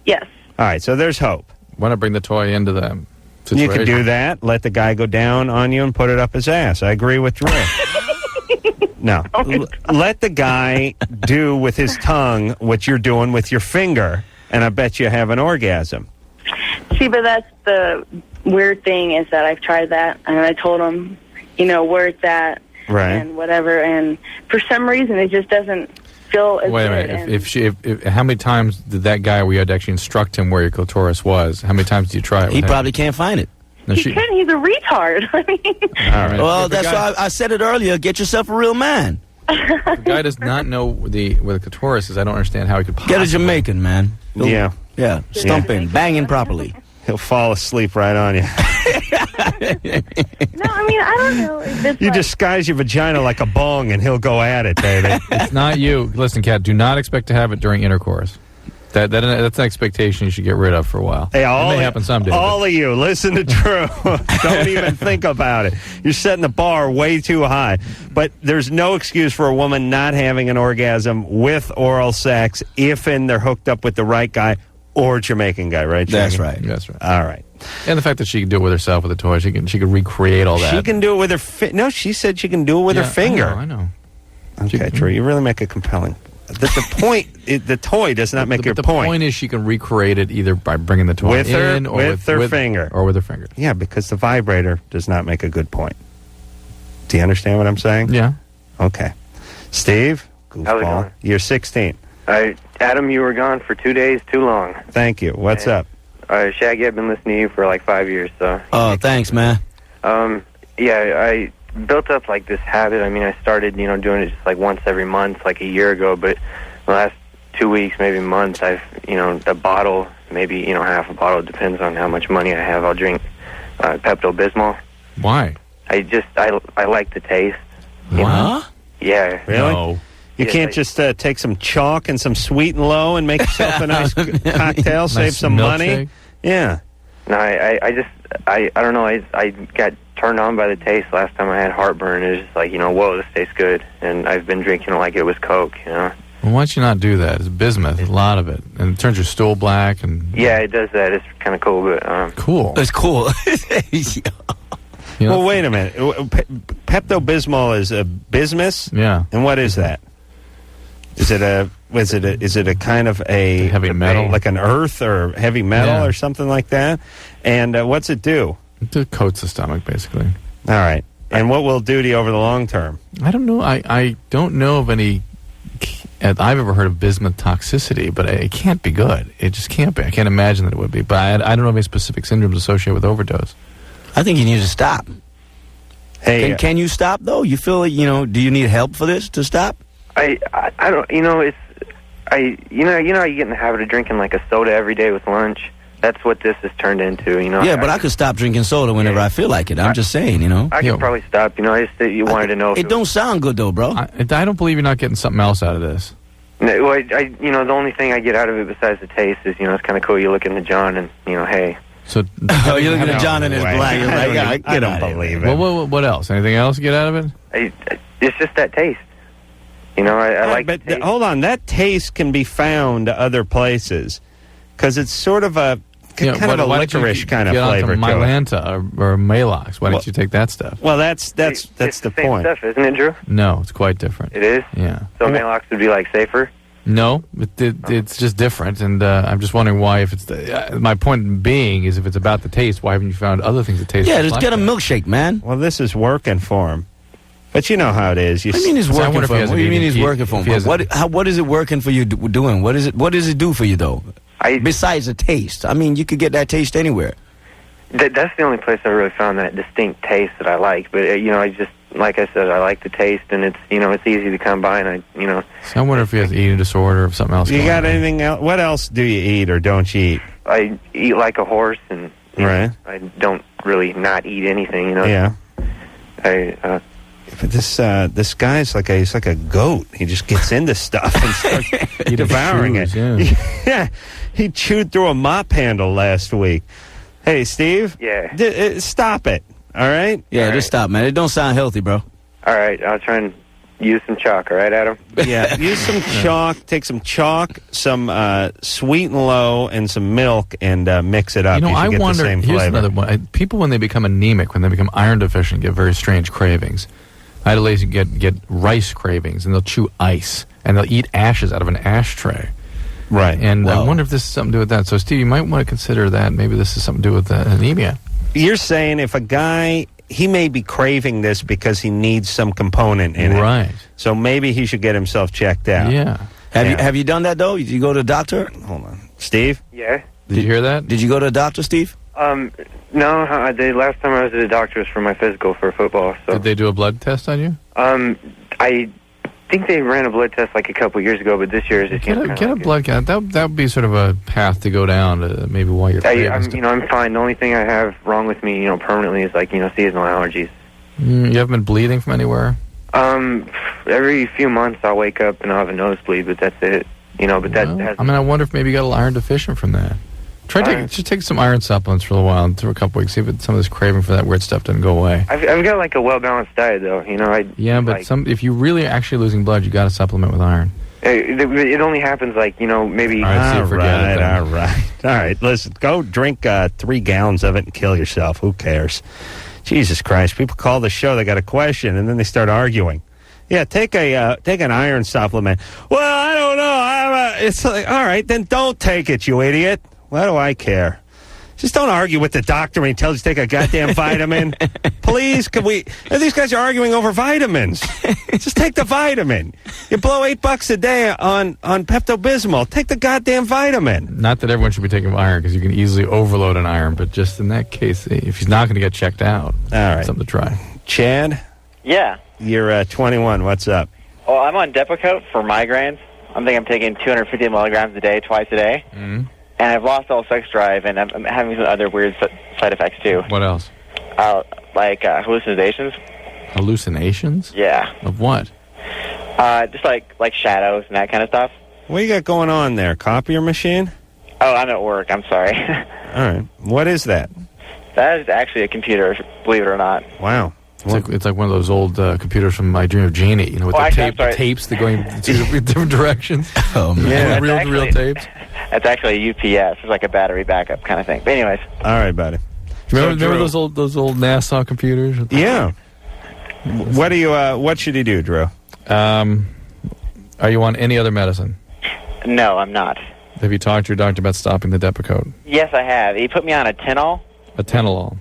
Yes. All right, so there's hope. Want to bring the toy into the situation? You can do that. Let the guy go down on you and put it up his ass. I agree with Drew. No. Let the guy do with his tongue what you're doing with your finger, and I bet you have an orgasm. See, but that's the weird thing is that I've tried that, and I told him, where it's at, Right. and whatever, and for some reason it just doesn't feel as Wait a good. minute. and- If how many times did that guy we had to actually instruct him where your clitoris was? How many times did you try it? He probably can't find it. No, he couldn't. He's a retard. I mean, All right. Well, that's why I said it earlier. Get yourself a real man. The guy does not know where the clitoris is. I don't understand how he could possibly. Get a Jamaican, man. Yeah. Yeah. Stumping. Banging properly. He'll fall asleep right on you. no, I mean, I don't know. If it's You like, disguise your vagina like a bong, and he'll go at it, baby. It's not you. Listen, Kat, do not expect to have it during intercourse. That's an expectation you should get rid of for a while. Hey, it may happen someday. All of you, listen to Drew. Don't even think about it. You're setting the bar way too high. But there's no excuse for a woman not having an orgasm with oral sex if they're hooked up with the right guy or Jamaican guy, right? That's Shaggy? right. That's right. All right. And the fact that she can do it with herself with a toy, she could recreate all that. She can do it with her No, she said she can do it with her finger. I know. Okay, Drew, you really make a compelling. The toy does not make your the point. The point is she can recreate it either by bringing the toy With her- in or with her finger. Or with her finger. Yeah, because the vibrator does not make a good point. Do you understand what I'm saying? Yeah. Okay. Steve, How's it goofball, going? you're 16. Adam, you were gone for 2 days too long. Thank you. What's up? Shaggy, I've been listening to you for like 5 years, so. Oh, thanks, man. I built up like this habit. I mean, I started, doing it just like once every month, like a year ago, but the last 2 weeks, maybe months, I've, a bottle, maybe, half a bottle, depends on how much money I have. I'll drink Pepto-Bismol. Why? I like the taste. Huh? Yeah. Really? No. You can't just take some chalk and some Sweet and Low and make yourself a nice cocktail, save some money? milkshake? Yeah. No, I don't know. I got turned on by the taste last time I had heartburn. It was just like, whoa, this tastes good. And I've been drinking it like it was Coke, Well, why don't you not do that? It's bismuth, a lot of it. And it turns your stool black. And Yeah, it does that. It's kind of cool, but... Cool. It's cool. Well, wait a minute. Pepto-Bismol is a bismuth? Yeah. And what is that? Is it a kind of a heavy metal, like an earth or heavy metal Yeah. or something like that? And what's it do? It coats the stomach, basically. All right. And what will it do to you over the long term? I don't know. I don't know of any. I've ever heard of bismuth toxicity, but it can't be good. It just can't be. I can't imagine that it would be. But I don't know of any specific syndromes associated with overdose. I think you need to stop. Hey, can you stop though? You feel like, do you need help for this to stop? I don't, it's... you get in the habit of drinking like a soda every day with lunch. That's what this has turned into, Yeah, but I could stop drinking soda whenever I feel like it. I'm just saying, I could probably stop, you wanted to know if It don't sound good though, bro. I don't believe you're not getting something else out of this. No, well, the only thing I get out of it besides the taste is, it's kind of cool. You look into John and, hey. So, you're looking at John and his black. You're like, I don't believe it. Well, what else? Anything else you get out of it? It's just that taste. I like but the taste. hold on, that taste can be found other places because it's sort of a kind of a licorice kind of flavor to it. Mylanta or Malox. Why don't you take that stuff? Well, that's it's the same point. stuff, isn't it, Drew? No, it's quite different. It is? Yeah. So Malox would be like safer? No, it's just different, and I'm just wondering why. If it's my point being is, if it's about the taste, why haven't you found other things that taste? Yeah, just just get a milkshake, man. Well, this is working for him. But you know how it is. What do you mean he's working for him? What do you mean he's working for him? What is it working for you doing? What does it do for you, though? Besides the taste. I mean, you could get that taste anywhere. That's the only place I really found that distinct taste that I like. But, I just, like I said, I like the taste, and it's, it's easy to come by, and So I wonder if he has an eating disorder or something else. You got anything else? What else do you eat or don't you eat? I eat like a horse, and right. I don't really not eat anything, Yeah. But this guy's he's like a goat. He just gets into stuff and starts devouring it. Yeah. He chewed through a mop handle last week. Hey, Steve. Yeah. Stop it. All right. Yeah, just stop, man. It don't sound healthy, bro. All right, I'll try and use some chalk. All right, Adam. Yeah. Use some chalk. Take some chalk, some Sweet and Low, and some milk, and mix it up. You I should get wonder. the same Here's flavor. another one. People, when they become anemic, when they become iron deficient, get very strange cravings. I had a lady get rice cravings, and they'll chew ice, and they'll eat ashes out of an ashtray. Right. And I wonder if this is something to do with that. So, Steve, you might want to consider that. Maybe this is something to do with anemia. You're saying if a guy, he may be craving this because he needs some component in it. Right. So maybe he should get himself checked out. Yeah. Have you done that, though? Did you go to a doctor? Hold on. Steve? Yeah. Did you hear that? Did you go to a doctor, Steve? No, the last time I was at the doctor was for my physical for football. So. Did they do a blood test on you? I think they ran a blood test like a couple years ago, but this year is just Get a blood count. That would be sort of a path to go down to maybe why you're craving. I'm fine. The only thing I have wrong with me, permanently is seasonal allergies. You haven't been bleeding from anywhere? Every few months I'll wake up and I'll have a nosebleed, but that's it. But that hasn't... I wonder if maybe you got a little iron deficient from that. Just take some iron supplements for a while and through a couple weeks. See if some of this craving for that weird stuff doesn't go away. I've got like a well-balanced diet, though. But if you're really actually losing blood, you got to supplement with iron. It only happens maybe... All right. Listen, go drink 3 gallons of it and kill yourself. Who cares? Jesus Christ. People call the show, they got a question, and then they start arguing. Yeah, take an iron supplement. Well, I don't know. It's like, all right, then don't take it, you idiot. Why do I care? Just don't argue with the doctor when he tells you to take a goddamn vitamin. Please, these guys are arguing over vitamins. Just take the vitamin. You blow $8 a day on Pepto-Bismol. Take the goddamn vitamin. Not that everyone should be taking iron, because you can easily overload an iron, but just in that case, if he's not going to get checked out, all right, something to try. Chad? Yeah. You're 21. What's up? Well, I'm on Depakote for migraines. I'm taking 250 milligrams a day, twice a day. Mm-hmm. And I've lost all sex drive, and I'm having some other weird side effects, too. What else? Hallucinations. Hallucinations? Yeah. Of what? Just like shadows and that kind of stuff. What you got going on there? Copier machine? Oh, I'm at work. I'm sorry. All right. What is that? That is actually a computer, believe it or not. Wow. It's like one of those old computers from My Dream of Jeannie, with the tapes that going two different directions. Oh, man. Yeah, real tapes. That's actually a UPS. It's like a battery backup kind of thing. But anyways. All right, buddy. Remember those old NASA computers? Yeah. What should he do, Drew? Are you on any other medicine? No, I'm not. Have you talked to your doctor about stopping the Depakote? Yes, I have. He put me on a Tenol. A Tenolol.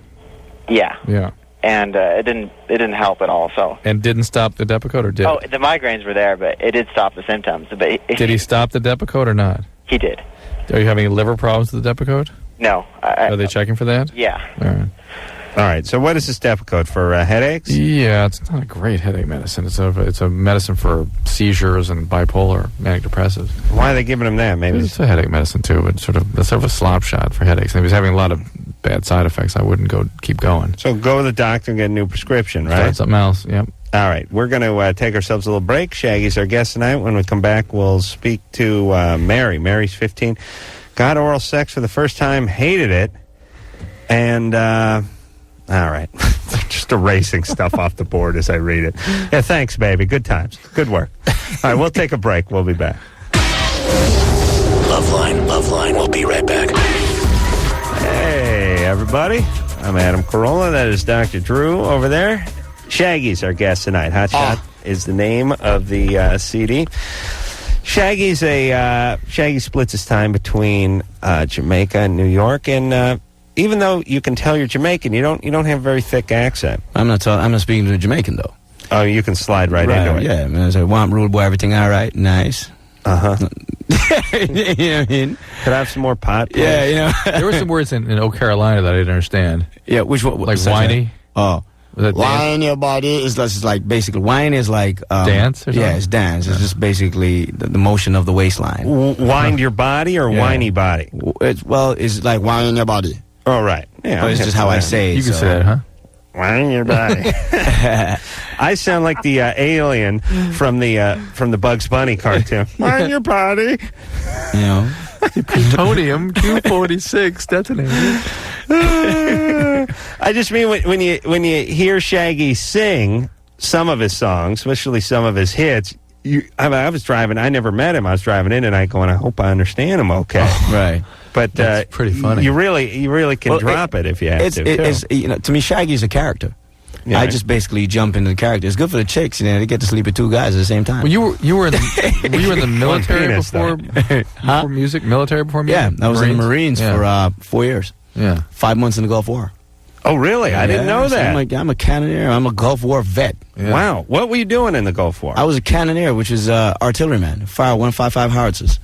Yeah. Yeah. And it didn't help at all. So. And didn't stop the Depakote, or did? Oh, the migraines were there, but it did stop the symptoms. But did he stop the Depakote or not? He did. Are you having liver problems with the Depakote? No. Are they checking for that? Yeah. All right. So what is this Depakote for? Headaches? Yeah, it's not a great headache medicine. It's a medicine for seizures and bipolar, manic depressives. Why are they giving him that? Maybe it's a headache medicine too, but sort of a slop shot for headaches. And if he's having a lot of bad side effects, I wouldn't keep going. So go to the doctor and get a new prescription, right? Start something else. Yep. All right. We're going to take ourselves a little break. Shaggy's our guest tonight. When we come back, we'll speak to Mary. Mary's 15. Got oral sex for the first time. Hated it. And all right. Just erasing stuff off the board as I read it. Yeah, thanks, baby. Good times. Good work. All right, we'll take a break. We'll be back. LoveLine. We'll be right back. Hey, everybody. I'm Adam Carolla. That is Dr. Drew over there. Shaggy's our guest tonight. Hot Shot is the name of the CD. Shaggy splits his time between Jamaica and New York, and even though you can tell you're Jamaican, you don't have a very thick accent. I'm not speaking to a Jamaican though. Oh, you can slide right into it. Yeah, man. I say, "Womp rude boy, everything all right, nice." You know what I mean? Could I have some more pot, please? Yeah, there were some words in Oak Carolina that I didn't understand. Yeah, which one? Like whiny. Oh. Wine your body is like basically wine is like dance. Or yeah, it's dance. It's just basically the motion of the waistline. Wind your body or whiny body? It's like wine your body. Oh right, yeah. But it's just how I say it. You can say that, huh? Wine your body. I sound like the alien from the Bugs Bunny cartoon. Wine your body. You know. Plutonium Q46 detonated. I just mean when you hear Shaggy sing some of his songs, especially some of his hits. I was driving. I never met him. I was driving in tonight, going, I hope I understand him okay. Oh, right. But that's pretty funny. You really can drop it if you have to. It's to me, Shaggy's a character. Yeah, I just basically jump into the character. It's good for the chicks, they get to sleep with two guys at the same time. Well, you were in the military before music? Military before music? Yeah, I was in the Marines for 4 years. Yeah, 5 months in the Gulf War. Oh, really? I didn't know that. I'm a cannoneer. I'm a Gulf War vet. Yeah. Wow. What were you doing in the Gulf War? I was a cannoneer, which is artilleryman. Fire 155 howitzers.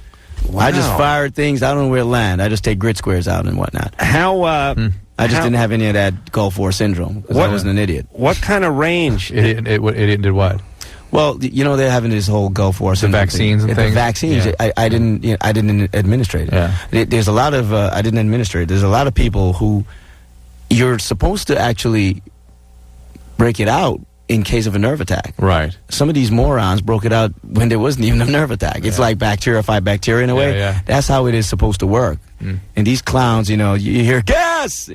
Wow. I just fired things. I don't know where to land. I just take grid squares out and whatnot. I just didn't have any of that Gulf War syndrome because I wasn't an idiot. What kind of range? Idiot did what? Well, they're having this whole Gulf War syndrome. The vaccines and things? The vaccines. Yeah. I didn't administrate it. Yeah. There's a lot of, I didn't administrate it. There's a lot of people who you're supposed to actually break it out in case of a nerve attack. Right. Some of these morons broke it out when there wasn't even a nerve attack. It's like bacteria fight bacteria in a way. Yeah. That's how it is supposed to work. And these clowns, you hear gas.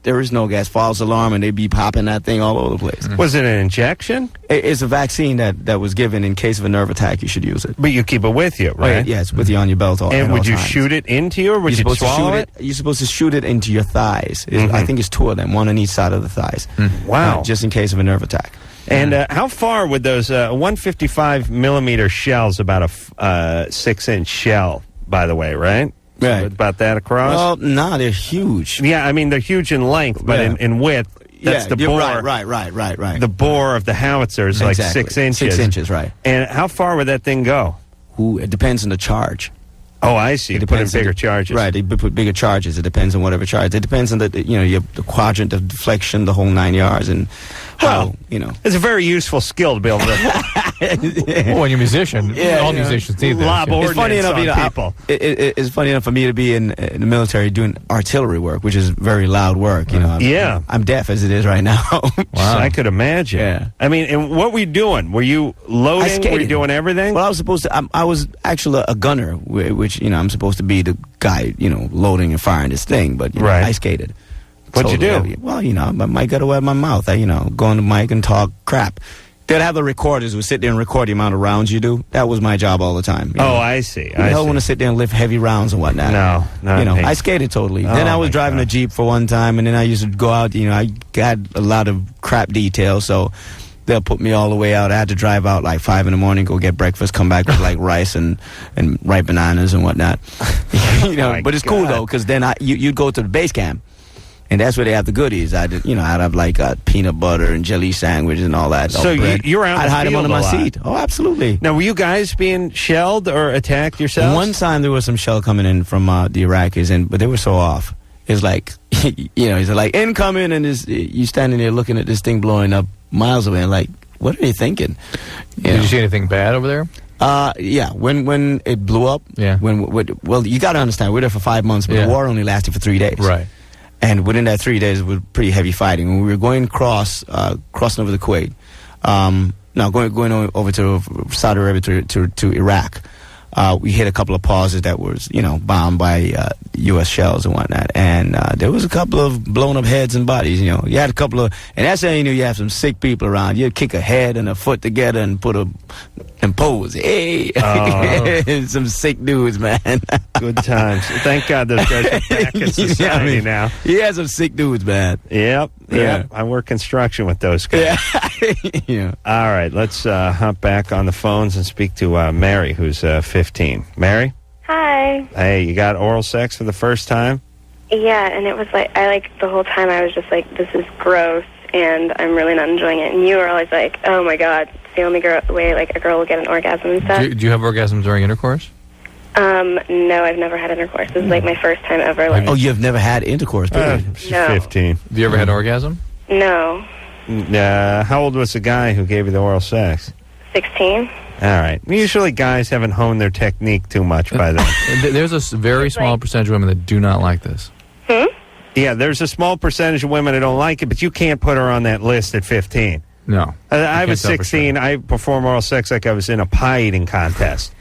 There is no gas. False alarm, and they be popping that thing all over the place. Was it an injection? It's a vaccine that was given in case of a nerve attack. You should use it. But you keep it with you, right? Yeah, it's with you on your belt all And would you times. shoot it into you, or would you swallow it? You're supposed to shoot it into your thighs. I think it's two of them, one on each side of the thighs. Wow. Just in case of a nerve attack. And how far would those 155 millimeter shells, about a 6-inch shell, by the way, right? Right. So about that across? Well, no, they're huge. Yeah, I mean, they're huge in length, but in width, that's the bore. Right. The bore of the howitzer is like 6 inches. 6 inches, right. And how far would that thing go? It depends on the charge. Oh, I see. They put in bigger charges. Right, they put bigger charges. It depends on whatever charge. It depends on the quadrant of deflection, the whole 9 yards, and how, It's a very useful skill to be able to... Well, when you're a musician, all musicians need this. Lob It's funny enough, people. It's funny enough for me to be in the military doing artillery work, which is very loud work. I'm deaf as it is right now. Wow. I could imagine. Yeah. I mean, and what were you doing? Were you loading? Were you doing everything? Well, I was supposed to. I was actually a gunner, which I'm supposed to be the guy, loading and firing this thing. But I skated. What'd you do? Well, I might get away with my mouth. I, go on the mic and talk crap. They'd have the recorders who would sit there and record the amount of rounds you do. That was my job all the time. I see. I don't want to sit there and lift heavy rounds and whatnot. No, I skated totally. Then I was driving a Jeep for one time, and then I used to go out. I got a lot of crap details, so they'll put me all the way out. I had to drive out like 5 in the morning, go get breakfast, come back with like rice and ripe bananas and whatnot. But it's cool though, because then you'd go to the base camp. And that's where they have the goodies. I'd have like a peanut butter and jelly sandwich and all that. So you were out. I'd hide them under my seat. Oh, absolutely. Now, were you guys being shelled or attacked yourselves? One time there was some shell coming in from the Iraqis, but they were so off. It's like, he's like incoming, and you standing there looking at this thing blowing up miles away, and like, what are you thinking? Did you see anything bad over there? Yeah. When it blew up. Yeah. Well, you got to understand, we were there for 5 months, but the war only lasted for 3 days. Right. And within that 3 days, it was pretty heavy fighting. When we were going crossing over the Kuwait, going over to Saudi Arabia to Iraq, we hit a couple of pauses that was, bombed by U.S. shells and whatnot. And there was a couple of blown up heads and bodies. You had a couple of, and that's how you knew you have some sick people around. You'd kick a head and a foot together and and pose. Hey, some sick dudes, man. Good times. Thank God those guys are back in society now. He has some sick dudes, man. Yep. Yeah. I work construction with those guys. Yeah. All right, let's hop back on the phones and speak to Mary, who's 15. Mary? Hi. Hey, you got oral sex for the first time? Yeah, and it was like, the whole time I was just like, this is gross, and I'm really not enjoying it. And you were always like, oh my God, it's the only way like a girl will get an orgasm and stuff. Do you have orgasms during intercourse? No, I've never had intercourse. This is like my first time ever. Like, oh, you've never had intercourse? She's No. 15. Have you ever had orgasm? No. How old was the guy who gave you the oral sex? 16. All right. Usually guys haven't honed their technique too much by then. There's a very small percentage of women that do not like this. Yeah, there's a small percentage of women that don't like it, but you can't put her on that list at 15. No. I was 16. I performed oral sex like I was in a pie eating contest.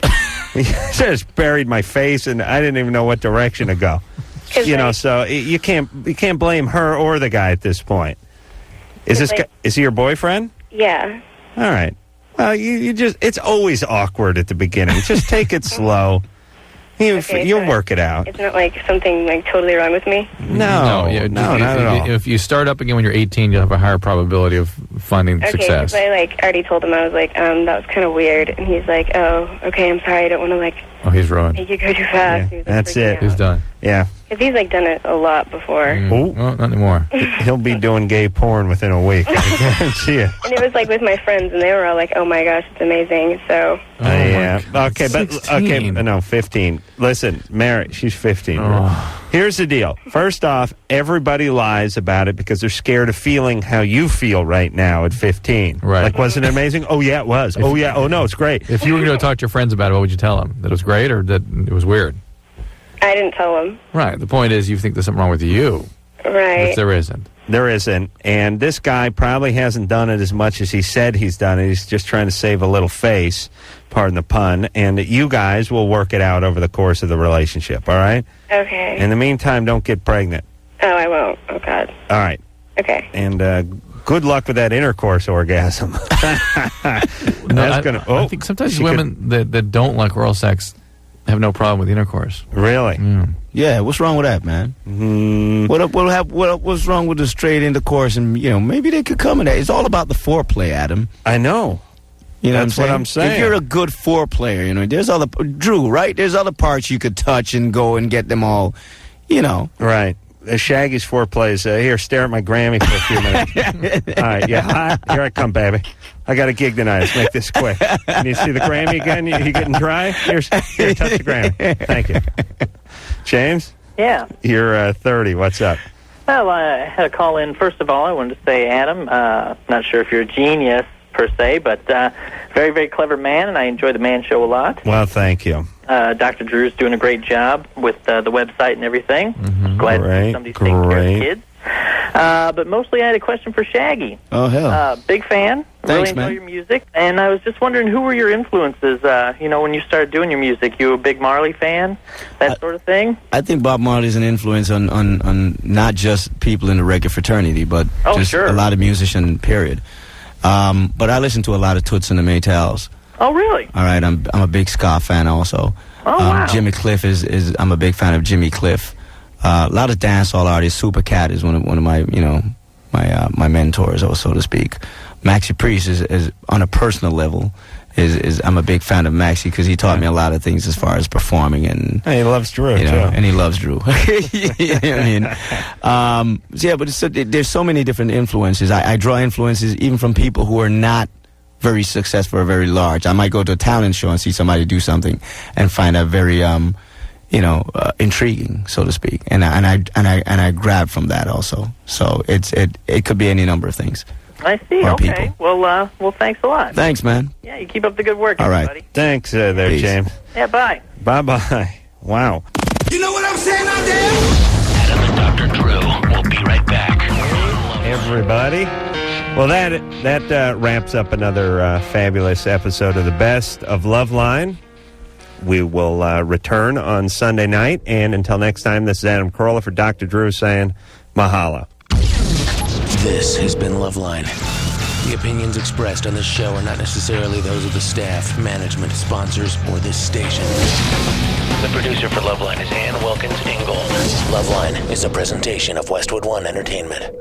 Just buried my face, and I didn't even know what direction to go. So you can't blame her or the guy at this point. Is he your boyfriend? Yeah. All right. Well, you just, it's always awkward at the beginning. Just take it slow. You'll work it out. Isn't it like something like totally wrong with me? No, not at all. If you start up again when you're 18, you'll have a higher probability of finding success. Okay, I already told him, I was like, that was kind of weird. And he's like, oh, okay, I'm sorry, I don't want to Oh, he's ruined. make you go too fast. Yeah, He was, that's freaking it. out. He's done. Yeah. Because he's done it a lot before. Oh, not anymore. He'll be doing gay porn within a week. I guarantee you. And it was with my friends, and they were all like, oh my gosh, it's amazing. So. Yeah. Okay, 16. No, 15. Listen, Mary, she's 15. Here's the deal. First off, everybody lies about it because they're scared of feeling how you feel right now at 15. Right. Like, wasn't it amazing? Oh, yeah, it was. Oh, yeah. Oh, no, it's great. If you were going to talk to your friends about it, what would you tell them? That it was great or that it was weird? I didn't tell him. Right. The point is you think there's something wrong with you. Right. Which there isn't. There isn't. And this guy probably hasn't done it as much as he said he's done it. He's just trying to save a little face, pardon the pun. And you guys will work it out over the course of the relationship, all right? Okay. In the meantime, don't get pregnant. Oh, I won't. Oh, God. All right. Okay. And good luck with that intercourse orgasm. I think sometimes women that don't like oral sex have no problem with intercourse. Really? Yeah, what's wrong with that, man? What's wrong with the straight intercourse? And maybe they could come in that. It's all about the foreplay, Adam. I know. That's what I'm saying. If you're a good foreplayer, there's Drew, right? There's other parts you could touch and go and get them all, Right. Shaggy's foreplay is here. Stare at my Grammy for a few minutes. All right, yeah. Hi, here I come, baby. I got a gig tonight. Let's make this quick. You need to see the Grammy again? You getting dry? Here, touch the Grammy. Thank you. James? Yeah. You're 30. What's up? Well, I had a call in. First of all, I wanted to say, Adam, not sure if you're a genius per se, but very, very clever man, and I enjoy the Man Show a lot. Well, thank you. Dr. Drew's doing a great job with the website and everything. Glad somebody's taking care of the kids. But mostly I had a question for Shaggy. Oh, hell. Big fan. Thanks, really enjoy man. your music. And I was just wondering, who were your influences, when you started doing your music? You a big Marley fan? That sort of thing? I think Bob Marley's an influence on not just people in the reggae fraternity, but just a lot of musicians, period. But I listen to a lot of Toots and the Maytals. Oh, really? All right, I'm a big ska fan also. Oh, wow. Jimmy Cliff is I'm a big fan of Jimmy Cliff. A lot of dancehall artists. Super Cat is one of my my mentors, or so to speak. Maxi Priest is on a personal level. I'm a big fan of Maxi because he taught me a lot of things as far as performing and he loves Drew too. And he loves Drew. You know what I mean? But there's so many different influences. I draw influences even from people who are not very successful or very large. I might go to a talent show and see somebody do something and find that very intriguing, so to speak, and I grab from that also. So it could be any number of things. I see. Okay. People. Well, thanks a lot. Thanks, man. Yeah, you keep up the good work, All right. everybody. Thanks there, Peace. James. Yeah, bye. Bye-bye. Wow. You know what I'm saying out there? Adam and Dr. Drew will be right back. Everybody. Well, that wraps up another fabulous episode of the Best of LoveLine. We will return on Sunday night. And until next time, this is Adam Carolla for Dr. Drew saying mahalo. This has been LoveLine. The opinions expressed on this show are not necessarily those of the staff, management, sponsors, or this station. The producer for LoveLine is Ann Wilkins Ingold. LoveLine is a presentation of Westwood One Entertainment.